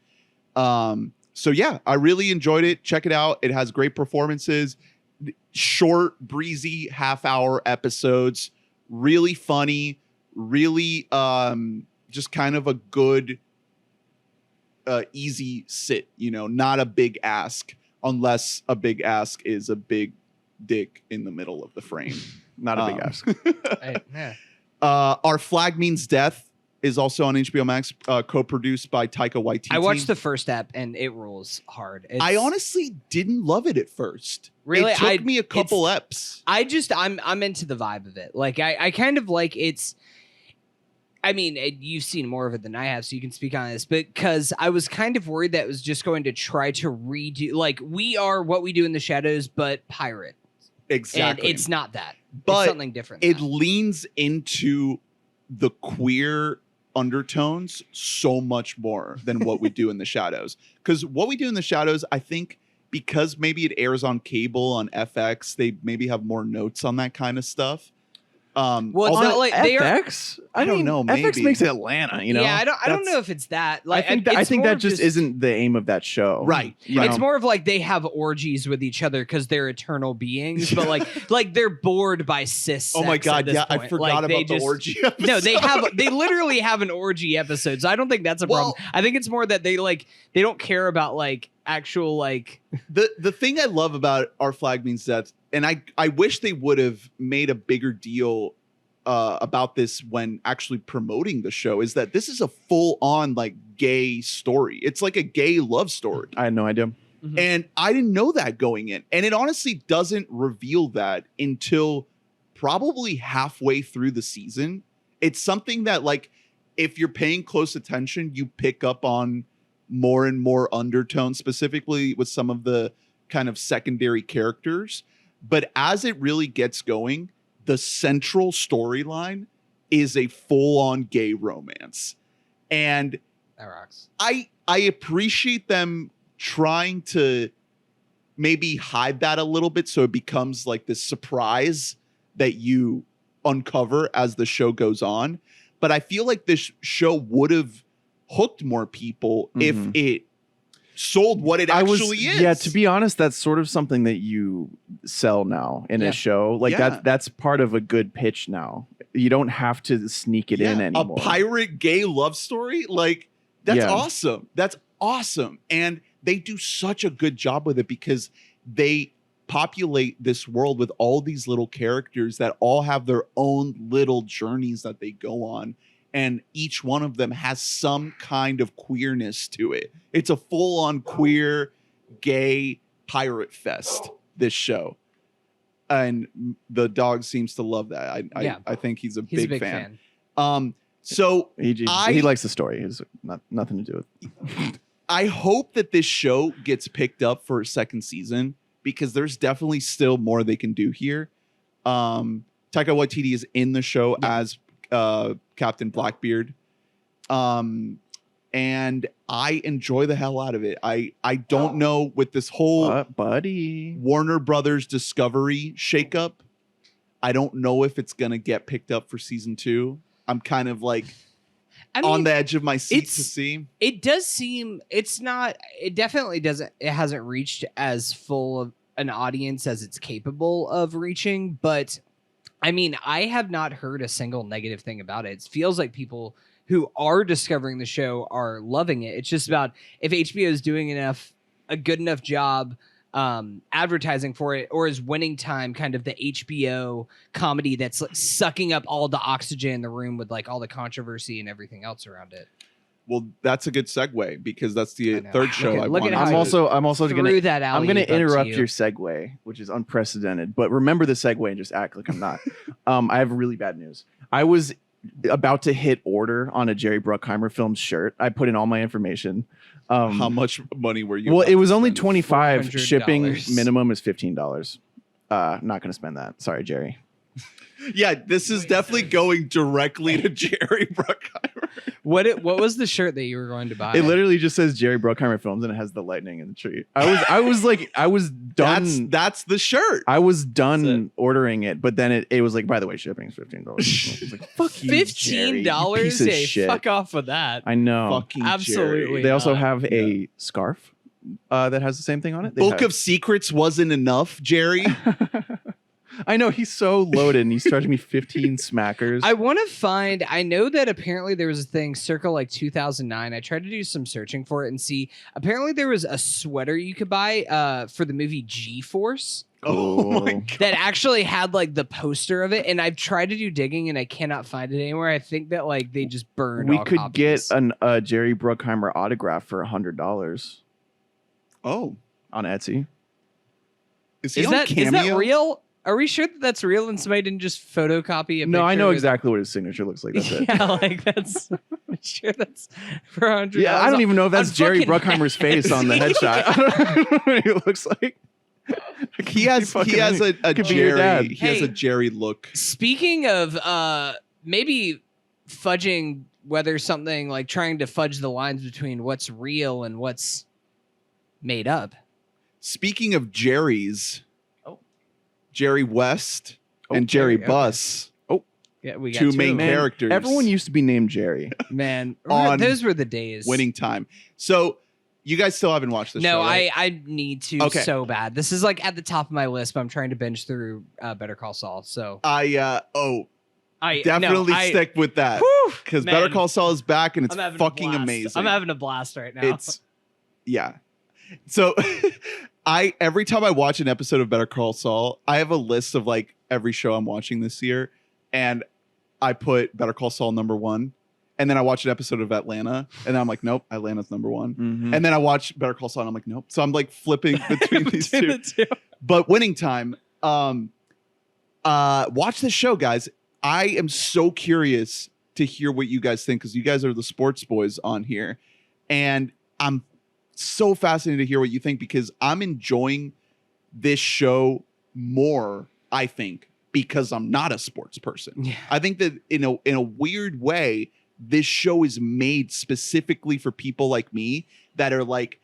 So yeah, I really enjoyed it. Check it out. It has great performances, short, breezy half-hour episodes, really funny, really just kind of a good easy sit, you know, not a big ask, unless a big ask is a big dick in the middle of the frame. Not a big ask. Yeah. Our Flag Means Death is also on HBO Max, co-produced by Taika Waititi. I watched the first ep and it rules hard. I honestly didn't love it at first. Really? It took me a couple eps. I'm into the vibe of it. Like I kind of like it's. I mean, you've seen more of it than I have, so you can speak on this. Because I was kind of worried that it was just going to try to redo, like we are What We Do in the Shadows, but pirate. Exactly. And it's not that. But it's something different. It than that. leans into the queer undertones so much more than What We Do in the Shadows. Because What We Do in the Shadows, I think, because maybe it airs on cable on FX, they maybe have more notes on that kind of stuff. Well, it's although- not like they are. FX? I don't mean, know, FX maybe. makes it Atlanta, you know? Yeah, I don't That's- know if it's that. Like, I it's think more that of just isn't the aim of that show. Right. You It's know? more of like they have orgies with each other because they're eternal beings, but like they're bored by cis. Oh my sex at God, this yeah, I point. forgot Like, they about the just- orgy No, they episode. they literally have an orgy episode. So I don't think that's a problem. Well- I think it's more that they don't care about like actual like. The thing I love about Our Flag Means Death, and I wish they would have made a bigger deal about this when actually promoting the show, is that this is a full-on like gay story. It's like a gay love story. I had no idea. And I didn't know that going in. And it honestly doesn't reveal that until probably halfway through the season. It's something that like if you're paying close attention, you pick up on more and more undertones, specifically with some of the kind of secondary characters. But as it really gets going, the central storyline is a full-on gay romance. And That rocks. I appreciate them trying to maybe hide that a little bit so it becomes like this surprise that you uncover as the show goes on. But I feel like this show would have hooked more people if it sold what it actually is. Yeah, to be honest, that's sort of something that you sell now in a show. Like that's part of a good pitch now. You don't have to sneak it in anymore. A pirate gay love story? Like, that's awesome. That's awesome. And they do such a good job with it because they populate this world with all these little characters that all have their own little journeys that they go on. And each one of them has some kind of queerness to it. It's a full-on queer, gay pirate fest, this show. And the dog seems to love that. I think he's a big fan. So he likes the story. It's nothing to do with. I hope that this show gets picked up for a second season because there's definitely still more they can do here. Taika Waititi is in the show as Captain Blackbeard. And I enjoy the hell out of it. I don't know with this whole Warner Brothers Discovery shakeup. I don't know if it's going to get picked up for season 2. I'm kind of like on the edge of my seat to see. It does seem it definitely doesn't. It hasn't reached as full of an audience as it's capable of reaching. But I mean, I have not heard a single negative thing about it. It feels like people who are discovering the show are loving it. It's just about if HBO is doing a good enough job advertising for it, or is Winning Time kind of the HBO comedy that's like sucking up all the oxygen in the room with like all the controversy and everything else around it. Well, that's a good segue because that's the third show I wanted. I'm also going to interrupt you. your segue, which is unprecedented. But remember the segue and just act like I'm not. I have really bad news. I was about to hit order on a Jerry Bruckheimer film shirt. I put in all my information. How much money were you? Well, it was only $25. $400. Shipping minimum is $15. Not going to spend that. Sorry, Jerry. Yeah, this is definitely going directly to Jerry Bruckheimer. What was the shirt that you were going to buy? It literally just says Jerry Bruckheimer Films and it has the lightning in the tree. I was done. That's the shirt. I was done ordering it, but then it was like, by the way, shipping is $15. I was like, fuck you, Jerry, you piece of shit. Fuck off with that. I know. Fucking absolutely. Jerry. They also have a scarf that has the same thing on it. Book of Secrets wasn't enough, Jerry. I know, he's so loaded and he's charging me 15 smackers. I know that apparently there was a thing circa like 2009. I tried to do some searching for it and see. Apparently there was a sweater you could buy for the movie G-Force. Oh my God. That actually had like the poster of it, and I've tried to do digging and I cannot find it anywhere. I think that like they just burned. We all could copies. get a Jerry Bruckheimer autograph for $100. Oh, on Etsy. Is that real? Are we sure that that's real and somebody didn't just photocopy it? No, I know exactly what his signature looks like. That's it. Yeah, like that's. I'm sure that's for $100. Yeah, I don't even know if that's Jerry Bruckheimer's face on the headshot. I don't know what he looks like. He has a Jerry. He has a Jerry look. Speaking of maybe fudging whether something like trying to fudge the lines between what's real and what's made up. Speaking of Jerry's. Jerry West and Jerry Buss. Oh, yeah, we got two main characters. Everyone used to be named Jerry. Man, on those were the days. Winning Time. So you guys still haven't watched this show, right? I need to so bad. This is like at the top of my list, but I'm trying to binge through Better Call Saul. So I definitely stick with that because Better Call Saul is back and it's fucking amazing. I'm having a blast right now. So every time I watch an episode of Better Call Saul, I have a list of like every show I'm watching this year, and I put Better Call Saul #1, and then I watch an episode of Atlanta, and then I'm like, nope, Atlanta's #1, and then I watch Better Call Saul, and I'm like, nope. So I'm like flipping between these two. But Winning Time, watch this show, guys. I am so curious to hear what you guys think because you guys are the sports boys on here. And I'm so fascinated to hear what you think because I'm enjoying this show more, I think, because I'm not a sports person. Yeah. I think that in a weird way, this show is made specifically for people like me that are like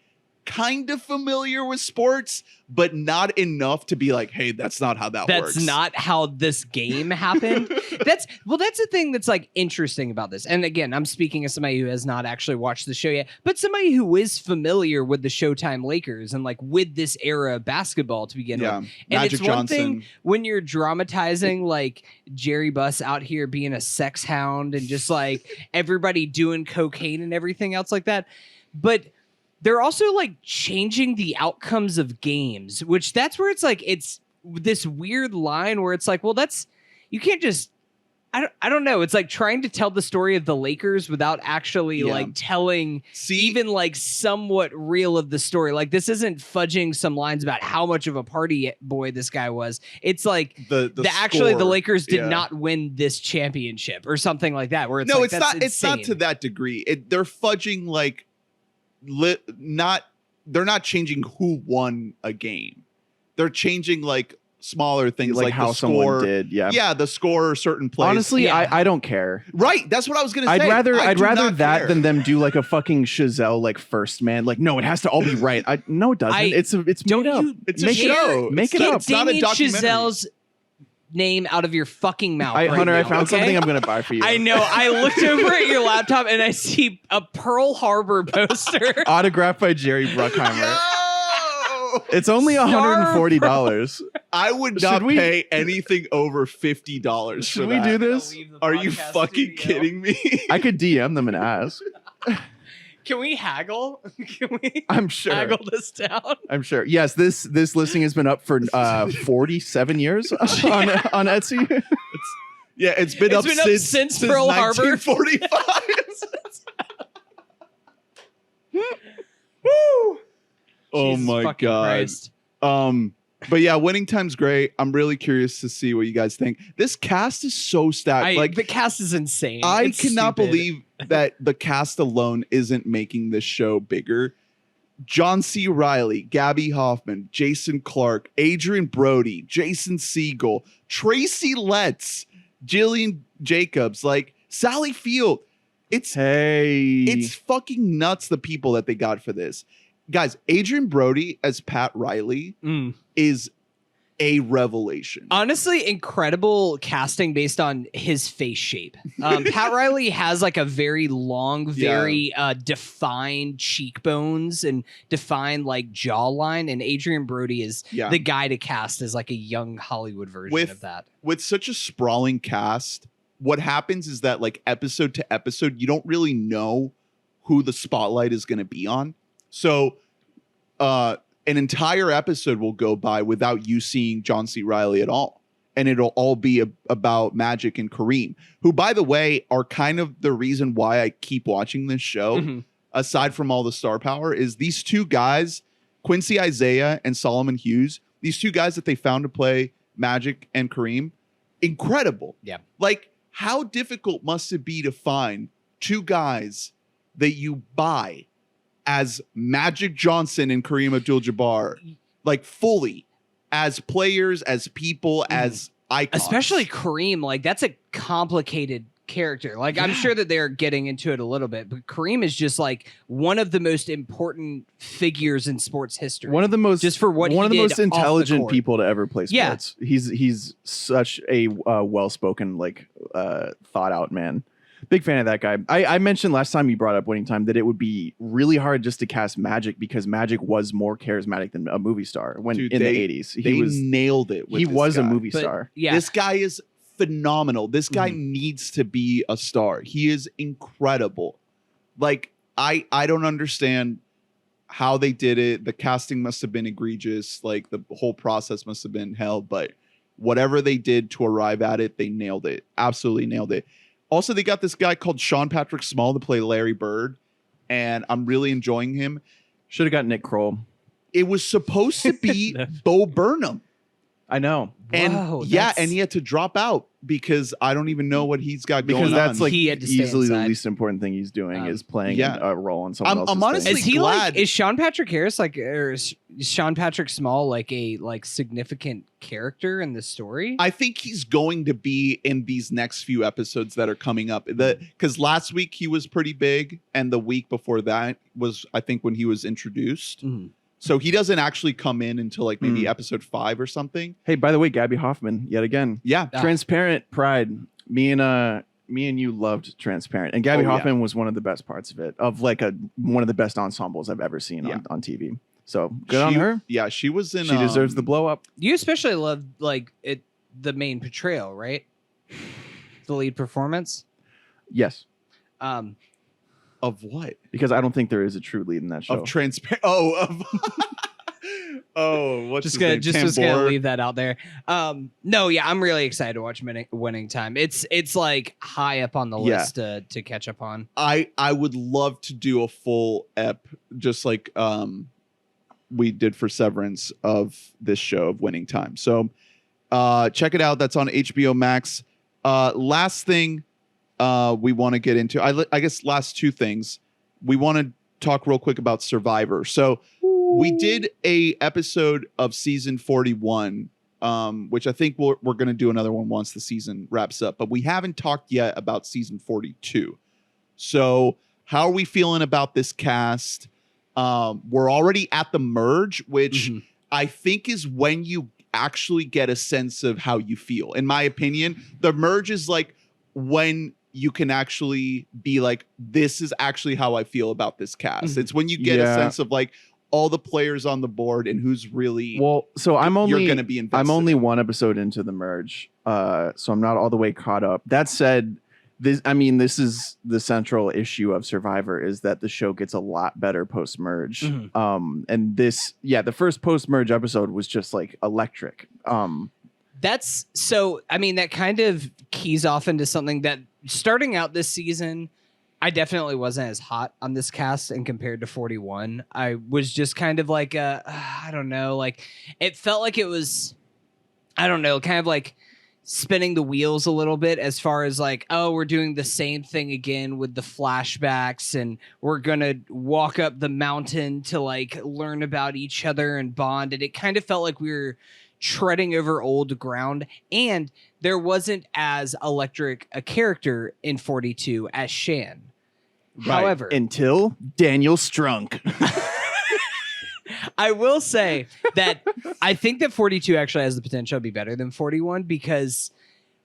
kind of familiar with sports, but not enough to be like, hey, that's not how that works. That's not how this game happened. That's the thing that's like interesting about this. And again, I'm speaking as somebody who has not actually watched the show yet, but somebody who is familiar with the Showtime Lakers and like with this era of basketball to begin with. And Magic it's one Johnson. thing when you're dramatizing like Jerry Buss out here being a sex hound and just like everybody doing cocaine and everything else like that. But they're also like changing the outcomes of games, which that's where it's like, it's this weird line where it's like, well, that's, you can't just, I don't know. It's like trying to tell the story of the Lakers without actually like telling even like somewhat real of the story. Like this isn't fudging some lines about how much of a party boy this guy was. It's like the actually the Lakers did not win this championship or something like that. Where it's no, like, it's that's not. insane. It's not to that degree. They're fudging like. They're not changing who won a game. They're changing like smaller things like how the someone score, did. the score or certain plays. Honestly, I don't care. Right, that's what I was gonna say. I'd rather that than them do like a fucking Chazelle like first man. Like no, it has to all be right. No, it doesn't. It's made up. It's a show. Make it up. It's not a documentary. Chazelle's name out of your fucking mouth. Hunter, now, I found something I'm gonna buy for you. I know. I looked over at your laptop and I see a Pearl Harbor poster. Autographed by Jerry Bruckheimer. Yo! It's only $140. I would not pay anything over $50 for that. Should we do this? Are you fucking kidding me? I could DM them and ask. Can we haggle? Can we I'm sure. haggle this down? I'm sure. Yes, this listing has been up for 47 years on Etsy. It's been up since Pearl Harbor. 1945. Woo! Oh Jesus my fucking god. Christ. But yeah, Winning Time's great. I'm really curious to see what you guys think. This cast is so stacked. The cast is insane. I cannot believe that the cast alone isn't making this show bigger. John C. Reilly, Gabby Hoffman, Jason Clarke, Adrian Brody, Jason Segel, Tracy Letts, Jillian Jacobs, like Sally Field. It's fucking nuts the people that they got for this. Guys, Adrian Brody as Pat Riley is a revelation. Honestly, incredible casting based on his face shape. Pat Riley has like a very long, very defined cheekbones and defined like jawline, and Adrian Brody is the guy to cast as like a young Hollywood version of that. With such a sprawling cast, what happens is that like episode to episode, you don't really know who the spotlight is going to be on. So an entire episode will go by without you seeing John C. Reilly at all. And it'll all be about Magic and Kareem, who, by the way, are kind of the reason why I keep watching this show, aside from all the star power, is these two guys, Quincy Isaiah and Solomon Hughes, these two guys that they found to play Magic and Kareem, incredible. Yeah. Like, how difficult must it be to find two guys that you buy as Magic Johnson and Kareem Abdul-Jabbar, like fully as players, as people, as icons. Especially Kareem, like that's a complicated character. Like I'm sure that they're getting into it a little bit, but Kareem is just like one of the most important figures in sports history. One of the most just for what one of the most intelligent the people to ever play sports. He's such a well-spoken, like thought out man. Big fan of that guy. I mentioned last time you brought up Winning Time that it would be really hard just to cast Magic because Magic was more charismatic than a movie star in the 80s. He nailed it. He was a movie star. Yeah. This guy is phenomenal. This guy needs to be a star. He is incredible. Like I don't understand how they did it. The casting must have been egregious. Like the whole process must have been hell, but whatever they did to arrive at it, they nailed it. Absolutely nailed it. Also, they got this guy called Sean Patrick Small to play Larry Bird, and I'm really enjoying him. Should have got Nick Kroll. It was supposed to be Bo Burnham. I know. And Whoa, and he had to drop out because I don't even know what he's got going Because that's on. like He had to stay easily the inside. least important thing he's doing is playing yeah. a role in someone else's I'm honestly thing. Is he glad- like? Is Sean Patrick Harris like? Or is Sean Patrick Small like a significant character in the story? I think he's going to be in these next few episodes that are coming up. Because last week he was pretty big, and the week before that was, I think, when he was introduced. Mhm. So he doesn't actually come in until like maybe episode 5 or something. Hey, by the way, Gabby Hoffman, yet again. Yeah. Transparent Pride. Me and you loved Transparent. And Gabby Oh, yeah. Hoffman was one of the best parts of it, of like one of the best ensembles I've ever seen on TV. So good on her. Yeah, she was in. She deserves the blow up. You especially love like the main portrayal, right? The lead performance. Yes. Of what? Because I don't think there is a true lead in that show. Of transparent. What's Just his gonna name? just gonna Tambor? leave that out there. No, yeah, I'm really excited to watch Winning Time. It's like high up on the list to catch up on. I would love to do a full ep, just like we did for Severance, of this show of Winning Time. So check it out. That's on HBO Max. Last thing we want to get into, I guess last two things. We want to talk real quick about Survivor. So we did a episode of season 41, which I think we're going to do another one once the season wraps up. But we haven't talked yet about season 42. So how are we feeling about this cast? We're already at the merge, which I think is when you actually get a sense of how you feel. In my opinion, the merge is like when you can actually be like, this is actually how I feel about this cast. It's when you get a sense of like all the players on the board and who's really so you're going to be invested. I'm only one episode into the merge, so I'm not all the way caught up. That said, this is the central issue of Survivor, is that the show gets a lot better post merge. And the first post merge episode was just like electric. That's so. I mean, that kind of keys off into something that starting out this season, I definitely wasn't as hot on this cast, and compared to 41, I was just kind of like, I don't know, like it felt like it was, I don't know, kind of like spinning the wheels a little bit, as far as like, oh, we're doing the same thing again with the flashbacks, and we're gonna walk up the mountain to like learn about each other and bond, and it kind of felt like we were treading over old ground, and there wasn't as electric a character in 42 as Shan. Right. However, Until Daniel Strunk. I will say that I think that 42 actually has the potential to be better than 41, because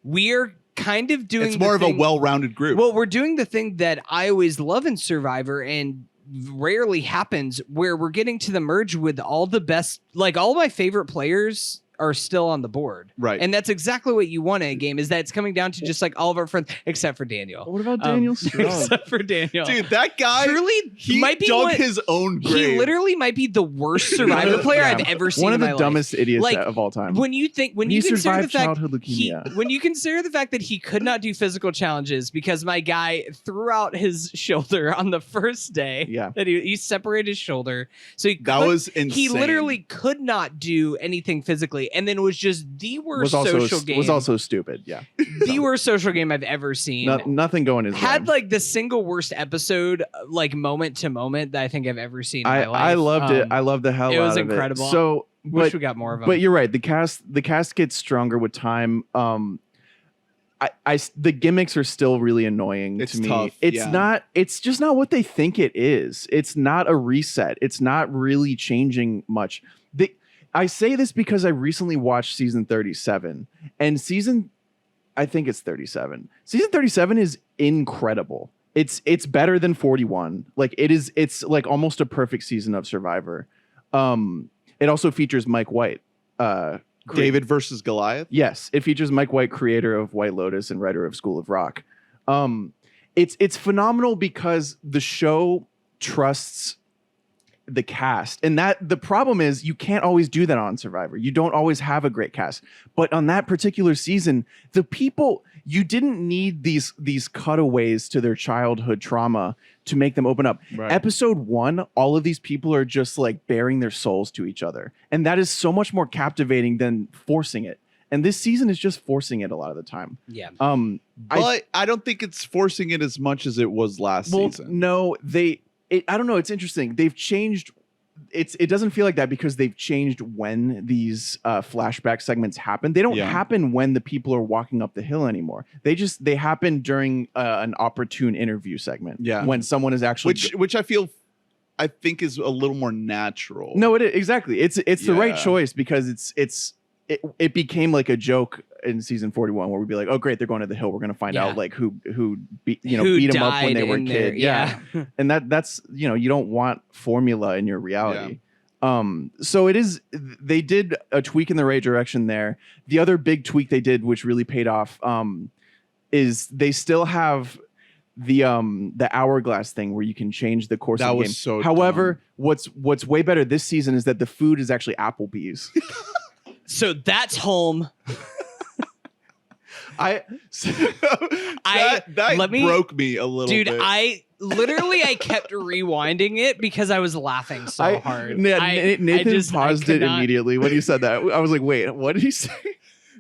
we're kind of doing it's more of a well-rounded group. Well, we're doing the thing that I always love in Survivor and rarely happens, where we're getting to the merge with all the best, like all my favorite players are still on the board. Right. And that's exactly what you want in a game, is that it's coming down to just like all of our friends, except for Daniel. What about Daniel Strunk? Except for Daniel. Dude, that guy Truly, he might be dug one- his own grave. He literally might be the worst Survivor player I've ever seen. One of in the my dumbest life. idiots Like, of all time. When you consider the survived fact childhood leukemia. when you consider the fact that he could not do physical challenges because my guy threw out his shoulder on the first day. Yeah. That he separated his shoulder, so was He insane. literally could not do anything physically, and then it was just the worst social game. Was also stupid. Yeah. the worst social game I've ever seen. Nothing going his Had way. like the single worst episode, like moment to moment, that I think I've ever seen in my life. I loved it. I loved the hell out of it. it was incredible. So, Wish we got more of them. But you're right. The cast gets stronger with time. The gimmicks are still really annoying It's to me. tough, It's yeah. not. It's just not what they think it is. It's not a reset. It's not really changing much. I say this because I recently watched season 37, and I think it's 37. Season 37 is incredible. It's better than 41. Like it's like almost a perfect season of Survivor. It also features Mike White. David versus Goliath. Yes, it features Mike White, creator of White Lotus and writer of School of Rock. It's phenomenal because the show trusts the cast. And that the problem is you can't always do that on Survivor. You don't always have a great cast. But on that particular season, the people, you didn't need these cutaways to their childhood trauma to make them open up. Right. Episode 1, all of these people are just like bearing their souls to each other. And that is so much more captivating than forcing it. And this season is just forcing it a lot of the time. Yeah. But I don't think it's forcing it as much as it was last season. No, I don't know. It's interesting. They've changed. It doesn't feel like that because they've changed when these flashback segments happen. They don't happen when the people are walking up the hill anymore. They happen during an opportune interview segment. Yeah. When someone is actually which I think is a little more natural. No, it is exactly. It's the right choice because it became like a joke in season 41 where we'd be like, oh great, they're going to the hill. We're going to find out like who beat them up when they were kids. Yeah. And that's, you don't want formula in your reality. So they did a tweak in the right direction there. The other big tweak they did, which really paid off, is they still have the hourglass thing where you can change the course of the game. So However, what's way better this season is that the food is actually Applebee's. So that's home. That let me, broke me a little bit. Dude, I kept rewinding it because I was laughing so hard. Nathan paused it immediately when he said that. I was like, wait, what did he say?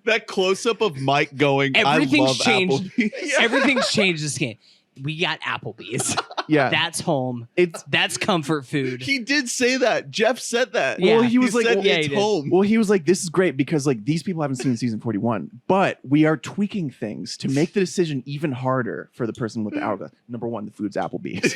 That close-up of Mike going, everything's I love changed. Applebee's. Everything's changed this game. We got Applebee's. Yeah. That's home. That's comfort food. He did say that. Jeff said that. Yeah. Well, he was like, it's home. Well, he was like, this is great because like these people haven't seen season 41, but we are tweaking things to make the decision even harder for the person with the hourglass. Number 1, the food's Applebee's.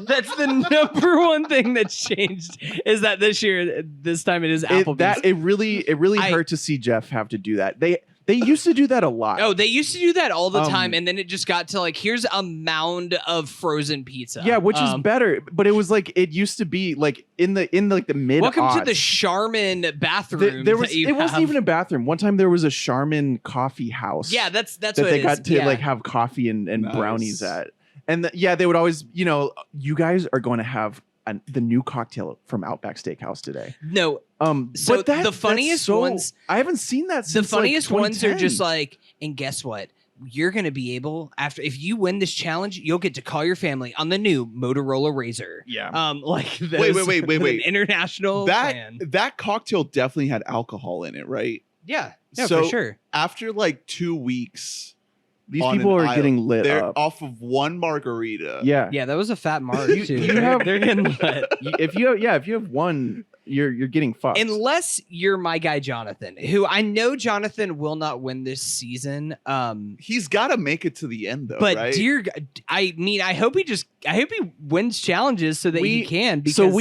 That's the number one thing that's changed is that this time it is Applebee's. It really hurt to see Jeff have to do that. They used to do that a lot. Oh, they used to do that all the time, and then it just got to like, here's a mound of frozen pizza. Yeah, which is better. But it was like it used to be like in the mid. Welcome to the Charmin bathroom. It wasn't even a bathroom. One time there was a Charmin coffee house. Yeah, that's that what they got to like have coffee and brownies at. And they would always, you guys are going to have the new cocktail from Outback Steakhouse today. No. So but the funniest ones, I haven't seen that since the funniest like ones are just like, and guess what? You're going to be able if you win this challenge, you'll get to call your family on the new Motorola Razr. Yeah. Wait. International plan. That cocktail definitely had alcohol in it, right? Yeah, so for sure. After like 2 weeks, these people are getting lit they're up off of one margarita. Yeah, that was a fat marg too. They're getting lit. If you have one, you're getting fucked. Unless you're my guy Jonathan, who I know Jonathan will not win this season. He's got to make it to the end though, but right? Dear, I mean, I hope he wins challenges so that he can. Because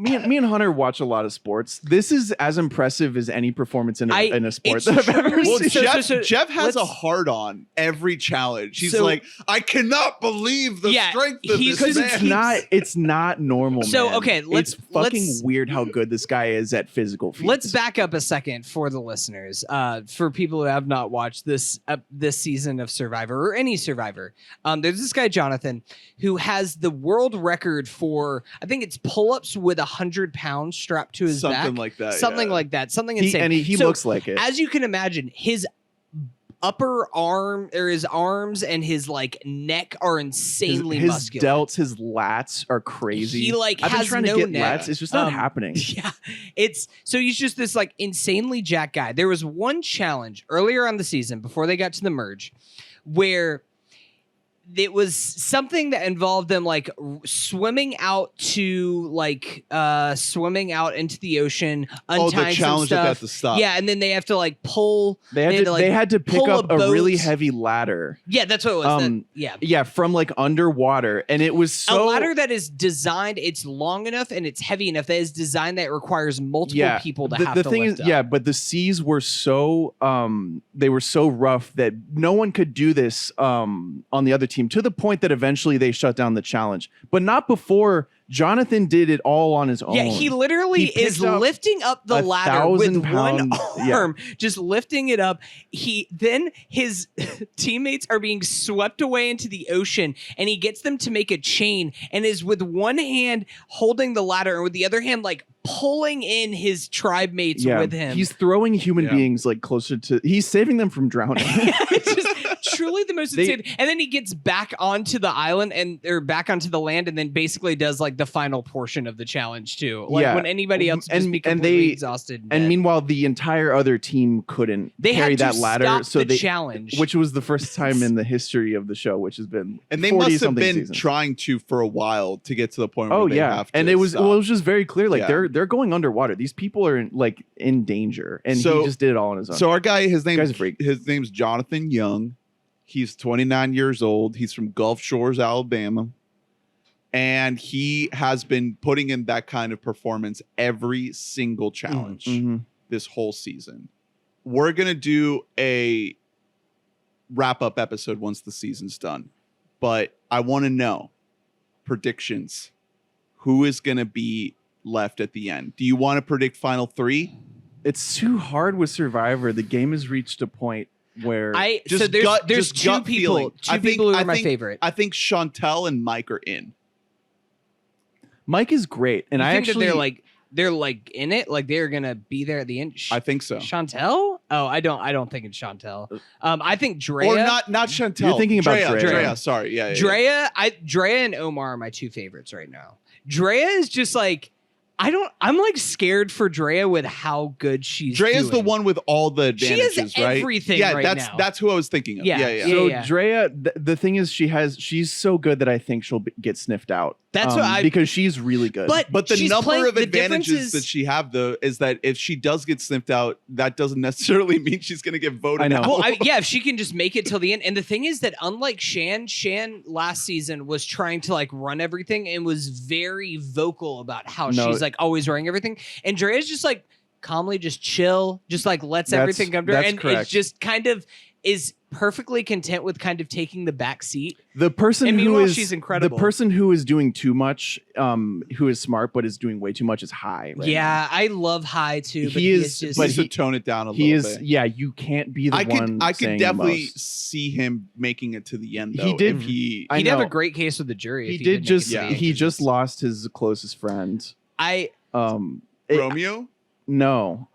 Me and Hunter watch a lot of sports. This is as impressive as any performance in a sport that I've ever seen. Well, Jeff has a hard on every challenge. He's like, I cannot believe the strength of this man. It's not normal. So man. Okay, it's fucking weird how good this guy is at physical feats. Let's back up a second for the listeners. For people who have not watched this season of Survivor or any Survivor, there's this guy Jonathan who has the world record for, I think it's pull-ups with 100 pounds strapped to his back. Something like that. Something insane. And he looks like it. As you can imagine, his upper arm or his arms and his like neck are insanely muscular. His delts, his lats are crazy. He like I've been has trying no to get neck. lats. It's just not happening. Yeah, so he's just this like insanely jacked guy. There was one challenge earlier on the season before they got to the merge where it was something that involved them like swimming out into the ocean, untying the challenge some stuff. at the stop. Yeah, and then they have to like pull. They had to pick up a really boat. heavy ladder. Yeah, that's what it was. Yeah, from like underwater, and it was a ladder that is designed. It's long enough and it's heavy enough that is designed that it requires multiple people to have to lift up. But the seas were so they were so rough that no one could do this on the other team. team to the point that eventually they shut down the challenge, but not before Jonathan did it all on his own. Yeah, he literally is lifting up the ladder with one arm, just lifting it up. Then his teammates are being swept away into the ocean, and he gets them to make a chain and is with one hand holding the ladder and with the other hand like pulling in his tribe mates with him. He's throwing human beings like closer to. He's saving them from drowning. It's just truly the most insane. And then he gets back onto the island or back onto the land, and then basically does like the final portion of the challenge too. Like when anybody else just be completely exhausted. And meanwhile, the entire other team couldn't carry that ladder. So the challenge, which was the first time in the history of the show, which has been and they must have been trying to for a while to get to the point where they have to. And it was just very clear, like they're going underwater. These people are in danger, and he just did it all on his own. So our guy, his name's Jonathan Young. He's 29 years old. He's from Gulf Shores, Alabama. And he has been putting in that kind of performance every single challenge this whole season. We're going to do a wrap-up episode once the season's done. But I want to know predictions. Who is going to be left at the end? Do you want to predict final 3? It's too hard with Survivor. The game has reached a point where there's two people. Two people who are my favorite. I think Chantel and Mike are in. Mike is great, and I actually they're like in it, like they're gonna be there at the end. I think so. Chantel? Oh, I don't think it's Chantel. I think Drea. Or not Chantel. You're thinking about Drea. Sorry, yeah. Drea. Drea and Omar are my two favorites right now. Drea is just like. I'm like scared for Drea with how good she's Drea's doing. the one with all the advantages, she has right? everything that's who I was thinking of. Yeah. So Drea, the thing is she's so good that I think she'll get sniffed out. That's because she's really good. But the number of advantages that she have though is that if she does get sniffed out, that doesn't necessarily mean she's going to get voted out. Well, if she can just make it till the end. And the thing is that unlike Shan last season was trying to like run everything and was very vocal about how she's like always running everything. And Drea's just like calmly just chill, just like lets everything come to her. And it's just kind of is perfectly content with kind of taking the back seat. The person she's incredible. The person who is doing too much, who is smart but is doing way too much is High. Right now. I love High too. But he is just to tone it down a little bit. Yeah, you can't be the one. I could definitely see him making it to the end. Though, he'd have a great case with the jury. He just lost his closest friend. Romeo. No,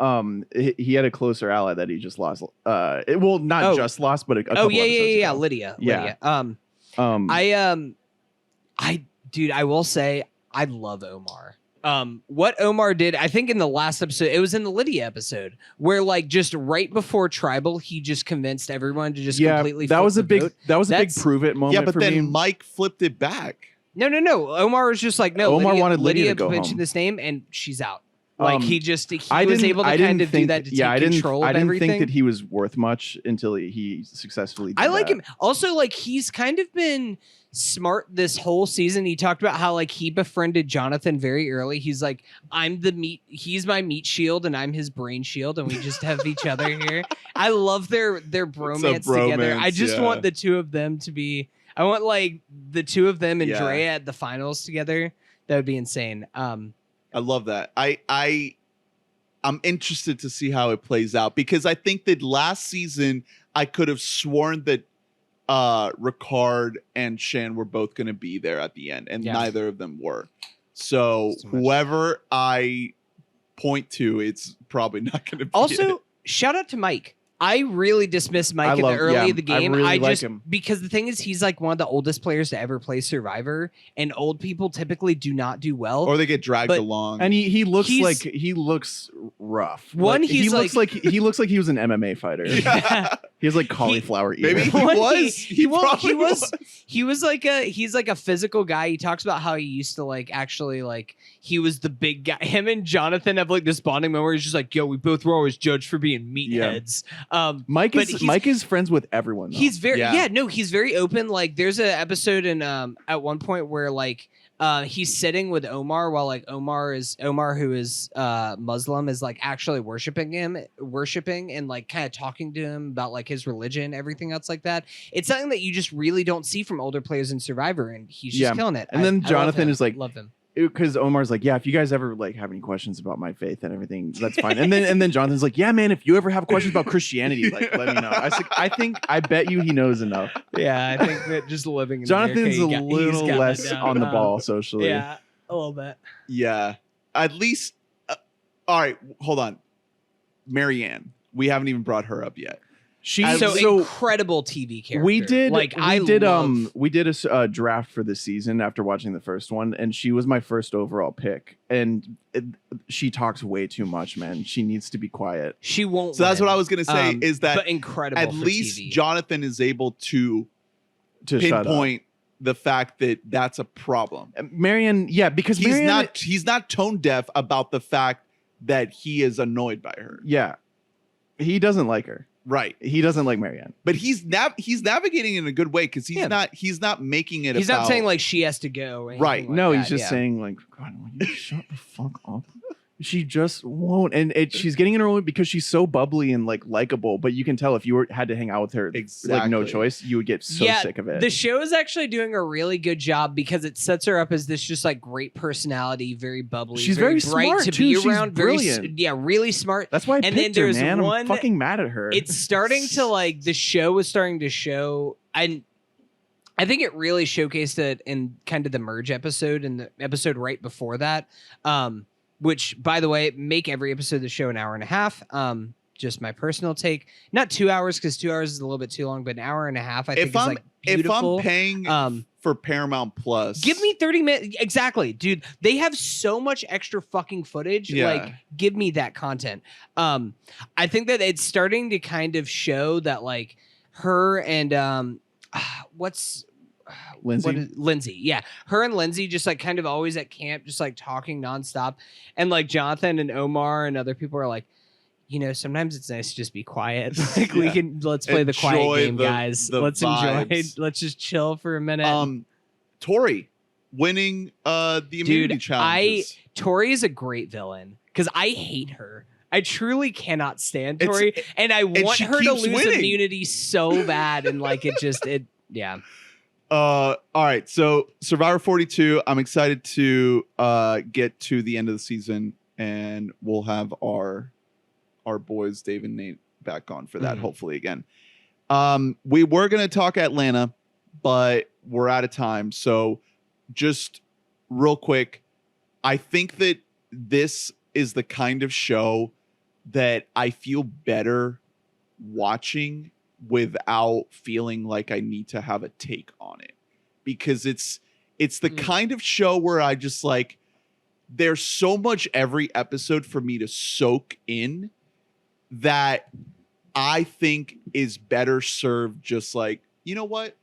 he had a closer ally that he just lost. Just lost, but a couple yeah, Lydia. I will say I love Omar. What Omar did, I think in the last episode, it was in the Lydia episode, where like just right before Tribal, he just convinced everyone to just completely. That was a big prove it moment. Yeah, but then Mike flipped it back. No. Omar was just like, no. Omar wanted Lydia to go mention home. this name, and she's out. Like he was able to kind of do that to take control of everything. I didn't think that he was worth much until he successfully did him. Also, like he's kind of been smart this whole season. He talked about how like he befriended Jonathan very early. He's like, he's my meat shield and I'm his brain shield, and we just have each other here. I love their bromance together. I just want the two of them to be. I want like the two of them and Drea at the finals together. That would be insane. I love that. I'm interested to see how it plays out, because I think that last season I could have sworn that Ricard and Shan were both going to be there at the end, and neither of them were. So whoever I point to, it's probably not going to be. Also, shout out to Mike. I really dismissed Mike early of the game. I like him. Because the thing is, he's like one of the oldest players to ever play Survivor, and old people typically do not do well, or they get dragged along. And he looks rough. He looks like he was an MMA fighter. Yeah. He has like cauliflower ears. Maybe he was. He's like a physical guy. He talks about how he used to like actually like he was the big guy. Him and Jonathan have like this bonding moment where he's just like, yo, we both were always judged for being meatheads. Mike is friends with everyone. Though. He's very he's very open. Like there's an episode in at one point where like he's sitting with Omar while like Omar, who is Muslim, is like actually worshiping and like kind of talking to him about like his religion, everything else like that. It's something that you just really don't see from older players in Survivor, and he's just killing it. And then Jonathan is like, love him. Because Omar's like, yeah, if you guys ever like have any questions about my faith and everything, that's fine. And then Jonathan's like, yeah, man, if you ever have questions about Christianity, like let me know. I bet you he knows enough. Yeah, I think that just living in Jonathan's America, a little less on the ball socially. Yeah, a little bit. Yeah, at least. All right, hold on. Marianne, we haven't even brought her up yet. She's so incredible TV character. We did a draft for the season after watching the first one, and she was my first overall pick. And she talks way too much, man. She needs to be quiet. She won't. So that's what I was gonna say. Is that but incredible? At least TV. Jonathan is able to pinpoint the fact that that's a problem. Marianne, yeah, because he's not tone deaf about the fact that he is annoyed by her. Yeah, he doesn't like her. Right. He doesn't like Marianne. But he's navigating in a good way because he's not making it. He's not saying like she has to go. Right. Like no, that. he's just saying like, God, will you shut the fuck up? She just won't, and she's getting in her own because she's so bubbly and like likable. But you can tell if you had to hang out with her, like no choice, you would get so sick of it. The show is actually doing a really good job because it sets her up as this just like great personality, very bubbly. She's very bright smart to too. be She's around. brilliant. Really smart. That's why I picked her, man. I'm fucking mad at her. It's starting to like the show is starting to show. I think it really showcased it in kind of the merge episode and the episode right before that. Which, by the way, make every episode of the show an hour and a half. Just my personal take. Not 2 hours, because 2 hours is a little bit too long, but an hour and a half, I think is like beautiful. If I'm paying for Paramount Plus, give me 30 minutes. Exactly, dude. They have so much extra fucking footage. Yeah. Like, give me that content. I think that it's starting to kind of show that, like, her and Lindsay, yeah, her and Lindsay just like kind of always at camp, just like talking nonstop, and like Jonathan and Omar and other people are like, you know, sometimes it's nice to just be quiet. Like let's play the quiet game, guys. Let's vibes. Enjoy. Let's just chill for a minute. Tori winning the immunity challenges. Tori is a great villain because I hate her. I truly cannot stand Tori, and I want her to lose immunity so bad, and like yeah. All right, so Survivor 42. I'm excited to get to the end of the season, and we'll have our boys Dave and Nate back on for that, hopefully again. We were gonna talk Atlanta, but we're out of time. So just real quick, I think that this is the kind of show that I feel better watching without feeling like I need to have a take on it, because it's the kind of show where I just like, there's so much every episode for me to soak in that I think is better served just like, you know what,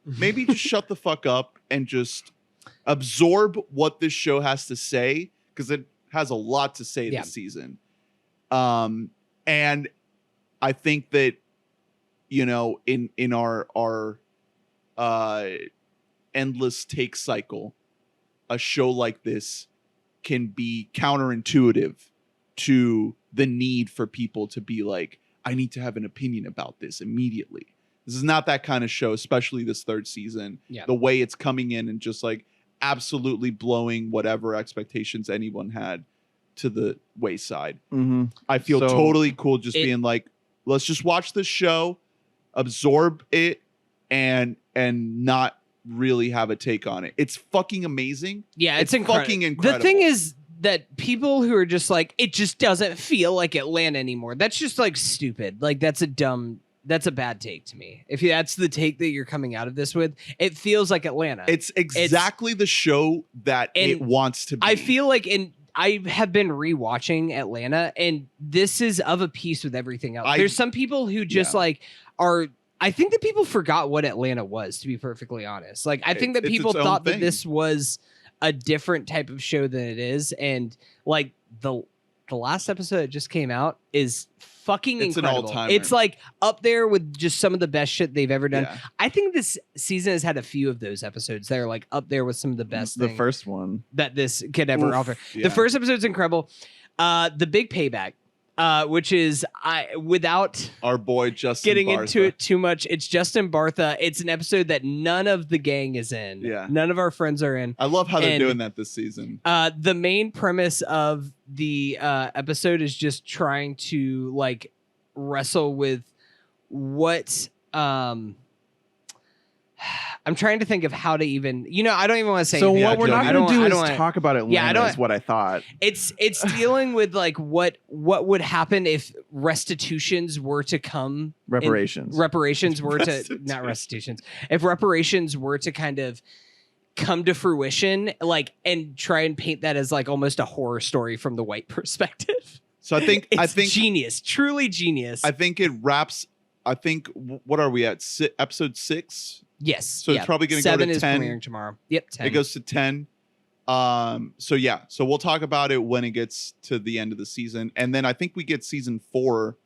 maybe just shut the fuck up and just absorb what this show has to say, because it has a lot to say this season. And I think that, you know, in our endless take cycle, a show like this can be counterintuitive to the need for people to be like, I need to have an opinion about this immediately. This is not that kind of show, especially this third season. Yeah. The way it's coming in and just like absolutely blowing whatever expectations anyone had to the wayside. I feel totally cool just being like, let's just watch this show, absorb it, and not really have a take on it. It's fucking amazing. Yeah, it's fucking incredible. The thing is that people who are just like, it just doesn't feel like Atlanta anymore. That's just like stupid. Like that's a bad take to me. If that's the take that you're coming out of this with, it feels like Atlanta. It's exactly the show that it wants to be. I feel like I have been rewatching Atlanta, and this is of a piece with everything else. There's some people who just like are. I think that people forgot what Atlanta was, to be perfectly honest. Like, I think that people thought that this was a different type of show than it is, and like the last episode that just came out is fucking It's incredible. an all-timer. It's like up there with just some of the best shit they've ever done. Yeah. I think this season has had a few of those episodes that are like up there with some of the best The things first one. that this could ever Oof, offer. yeah. The first episode's incredible. The big payback, which is without Our boy Justin getting Bartha. into it too much, it's Justin Bartha. It's an episode that none of the gang is in. Yeah. None of our friends are in. I love how they're And- doing that this season. The main premise of the episode is just trying to like wrestle with what I'm trying to think of how to even, I don't even want to say So anything. what we're not I going to do I is wanna- talk about Atlanta. Yeah, I don't- is what I thought. It's dealing with like what would happen if restitutions were to come reparations were to not restitutions, if reparations were to kind of come to fruition, like, and try and paint that as like almost a horror story from the white perspective. So I think It's genius, truly genius. I think it wraps. I think what are we at? Episode 6. Yes. So it's probably going to go 7 to is 10. premiering tomorrow. Yep, 10. It goes to 10. So yeah. So we'll talk about it when it gets to the end of the season, and then I think we get season 4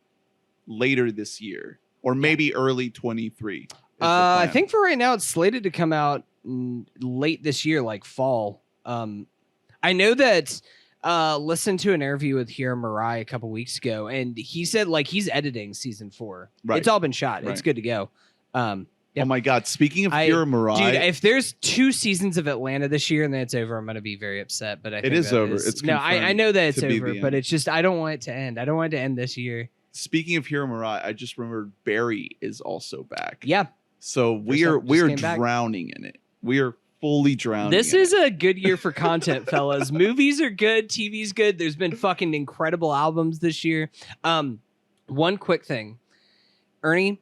later this year, or maybe early 23. I think for right now it's slated to come out late this year, like fall. I know that listened to an interview with Hiro Murai a couple weeks ago, and he said like he's editing season 4. Right. It's all been shot. It's Right. good to go. Yep. Oh my God! Speaking of Hiro Murai, Dude, if there's 2 seasons of Atlanta this year and then it's over, I'm gonna be very upset. But I think is that over. It's no, I know that it's to be over, the but end. it's just I don't want it to end. I don't want it to end this year. speaking of Hiro Murai, I just remembered Barry is also back. Yeah, So Just we're came back. drowning in it. We are fully drowning. this in is it. a good year for content, fellas. Movies are good, TV's good. There's been fucking incredible albums this year. One quick thing, Ernie,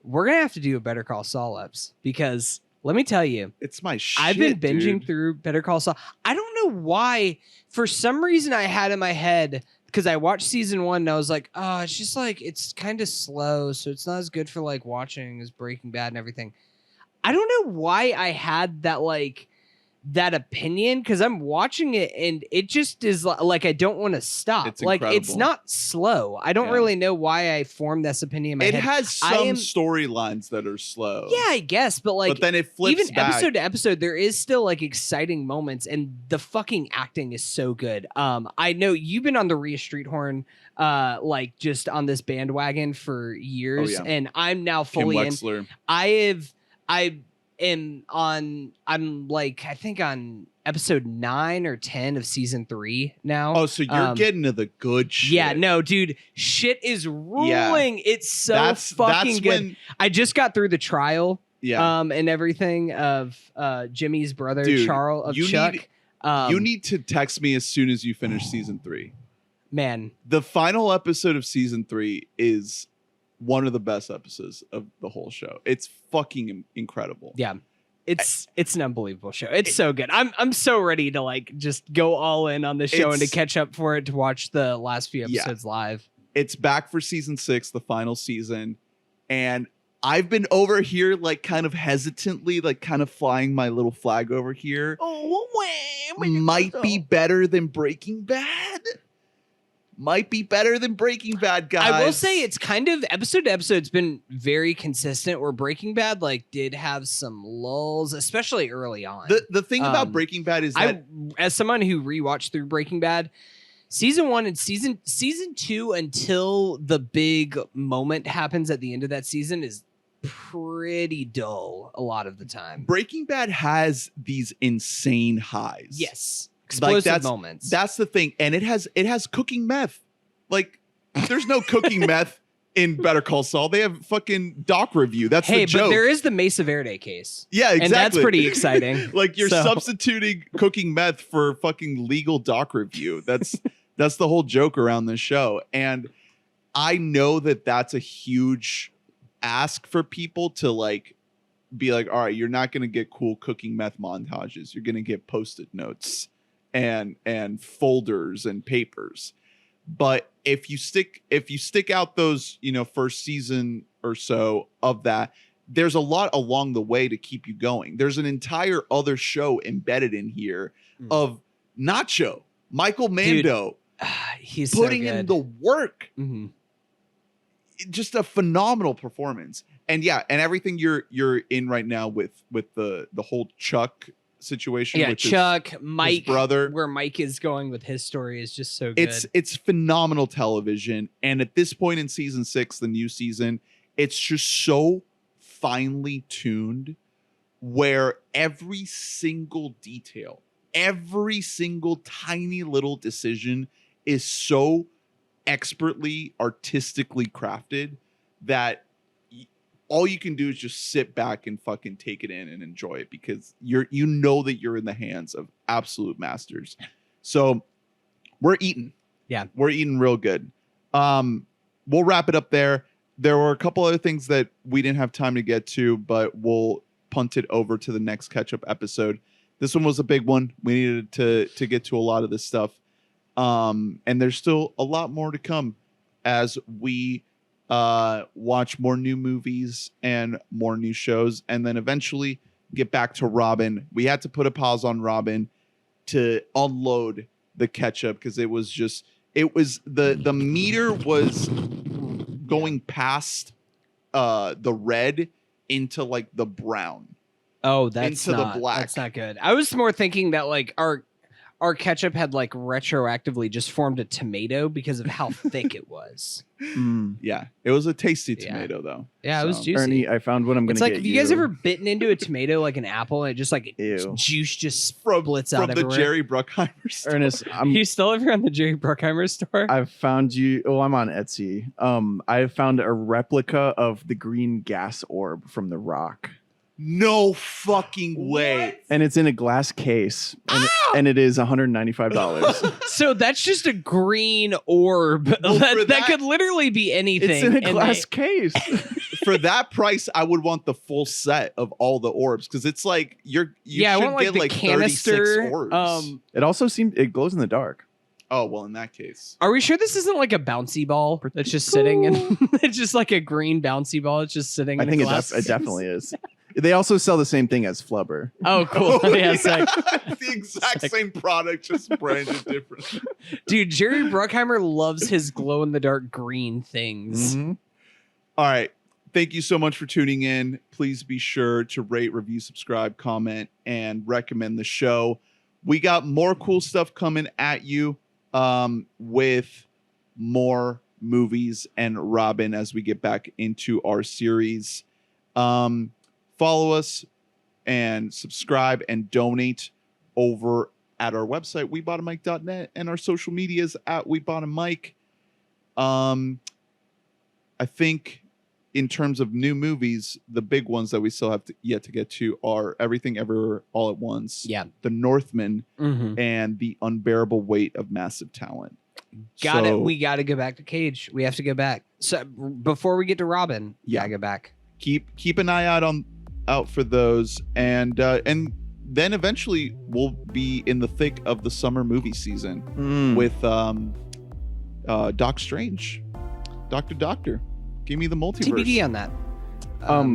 we're gonna have to do a Better Call Saul eps because let me tell you, It's my shit. I've been binging dude. through Better Call Saul. I don't know why. For some reason, I had in my head because I watched season 1 and I was like, oh, it's just like it's kind of slow, so it's not as good for like watching as Breaking Bad and everything. I don't know why I had that like that opinion because I'm watching it and it just is like I don't want to stop. It's Like it's incredible. not slow. I don't Yeah. really know why I formed this opinion in my It head. has I some am- storylines that are slow. Yeah, I guess, but like but then it flips even back. episode to episode, there is still like exciting moments, and the fucking acting is so good. I know you've been on the Rhea Streethorn, like just on this bandwagon for years, yeah. and I'm now Kim fully in. Wexler. I'm like I think on episode 9 or 10 of season 3 now. Oh, so you're getting to the good shit. Yeah, no, dude, shit is ruling. It's so fucking good. When, I just got through the trial. yeah. And everything of Jimmy's brother Dude, Charles of you Chuck. need- Um, you need to text me as soon as you finish season 3. man. The final episode of season 3 is one of the best episodes of the whole show. It's fucking incredible. Yeah, it's an unbelievable show. It's so good. I'm so ready to like just go all in on the show and to It's- catch up for it to watch the last few Yeah. episodes live. It's back for season 6, the final season, and I've been over here like kind of hesitantly, like kind of flying my little flag over here. Might be better than Breaking Bad. Might be better than Breaking Bad, guys. I will say it's kind of episode to episode. It's been very consistent. Where Breaking Bad like did have some lulls, especially early on. the thing about Breaking Bad is that as someone who rewatched through Breaking Bad, season 1 and season 2 until the big moment happens at the end of that season is pretty dull a lot of the time. Breaking Bad has these insane highs. Yes, Like, explosive moments. That's the thing, and it has cooking meth. Like, there's no cooking meth in Better Call Saul. They have fucking doc review. That's hey, the joke. but there is the Mesa Verde case. Yeah, exactly. And that's pretty exciting. Like you're So- substituting cooking meth for fucking legal doc review. That's the whole joke around this show. And I know that that's a huge ask for people to like be like, all right, you're not going to get cool cooking meth montages. You're going to get post-it notes and folders and papers. But if you stick out those, first season or so of that, there's a lot along the way to keep you going. There's an entire other show embedded in here of Nacho, Michael Mando, He's putting so good. in the work. Mm-hmm. Just a phenomenal performance. And yeah, and everything you're in right now with the whole Chuck situation. Yeah, with Chuck, Mike, his brother, where Mike is going with his story is just so good. It's phenomenal television. And at this point in season 6, the new season, it's just so finely tuned where every single detail, every single tiny little decision is so expertly, artistically crafted that all you can do is just sit back and fucking take it in and enjoy it, because you know that you're in the hands of absolute masters. So we're eating. Yeah. We're eating real good. We'll wrap it up there. There were a couple other things that we didn't have time to get to, but we'll punt it over to the next catch-up episode. This one was a big one. We needed to get to a lot of this stuff. And there's still a lot more to come as we watch more new movies and more new shows, and then eventually get back to Robin. We had to put a pause on Robin to unload the ketchup, because it was the meter was going past the red into like the brown. Oh, that's into not the black. That's not good. I was more thinking that like our ketchup had like retroactively just formed a tomato because of how thick it was. Yeah, it was a tasty Yeah. tomato though. Yeah, it was juicy. Ernie, I found what I'm going It's to like, get have you guys ever bitten into a tomato like an apple and it just like Ew. juice just splits out From the everywhere? Jerry Bruckheimer store. Ernest, You still ever on the Jerry Bruckheimer store? I've found you. Oh, I'm on Etsy. I found a replica of the green gas orb from The Rock, No fucking way. and it's in a glass case, and it is $195. So that's just a green orb Well, for that could literally be anything. It's in a and glass case. For that price, I would want the full set of all the orbs, because it's like you I should want like get the like canister. 36 orbs. It also seems it glows in the dark. Oh, well, in that case. Are we sure this isn't like a bouncy ball that's just sitting in? It's just like a green bouncy ball. It's just sitting. I in think a glass. it definitely is. They also sell the same thing as Flubber. Oh, cool. Yeah, sick. The exact same product, just branded differently. Dude, Jerry Bruckheimer loves his glow in the dark green things. Mhm. All right. Thank you so much for tuning in. Please be sure to rate, review, subscribe, comment, and recommend the show. We got more cool stuff coming at you with more movies and Robin as we get back into our series. Follow us and subscribe and donate over at our website, webottommike.net, and our social medias at webottommike. I think in terms of new movies, the big ones that we still have yet to get to are Everything Everywhere All at Once, Yeah. The Northman, Mm-hmm. and The Unbearable Weight of Massive Talent. Got it. So We got to go back to Cage. We have to go back. So before we get to Robin, Yeah. gotta go back. keep an eye out for those, and then eventually we'll be in the thick of the summer movie season with Doc Strange, Doctor. Give me the multiverse. TBD on that.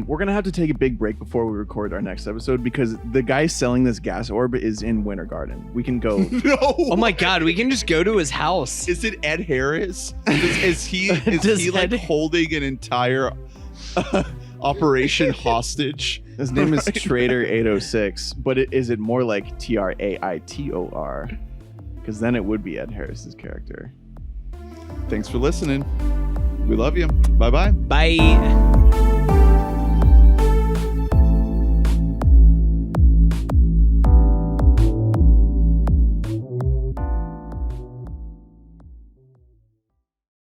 We're gonna have to take a big break before we record our next episode, because the guy selling this gas orb is in Winter Garden. We can go. No. Oh my God, we can just go to his house. Is it Ed Harris? Is he Does like Ed- holding an entire operation hostage? His name is Trader 806, but is it more like Traitor? Because then it would be Ed Harris's character. Thanks for listening. We love you. Bye-bye. Bye.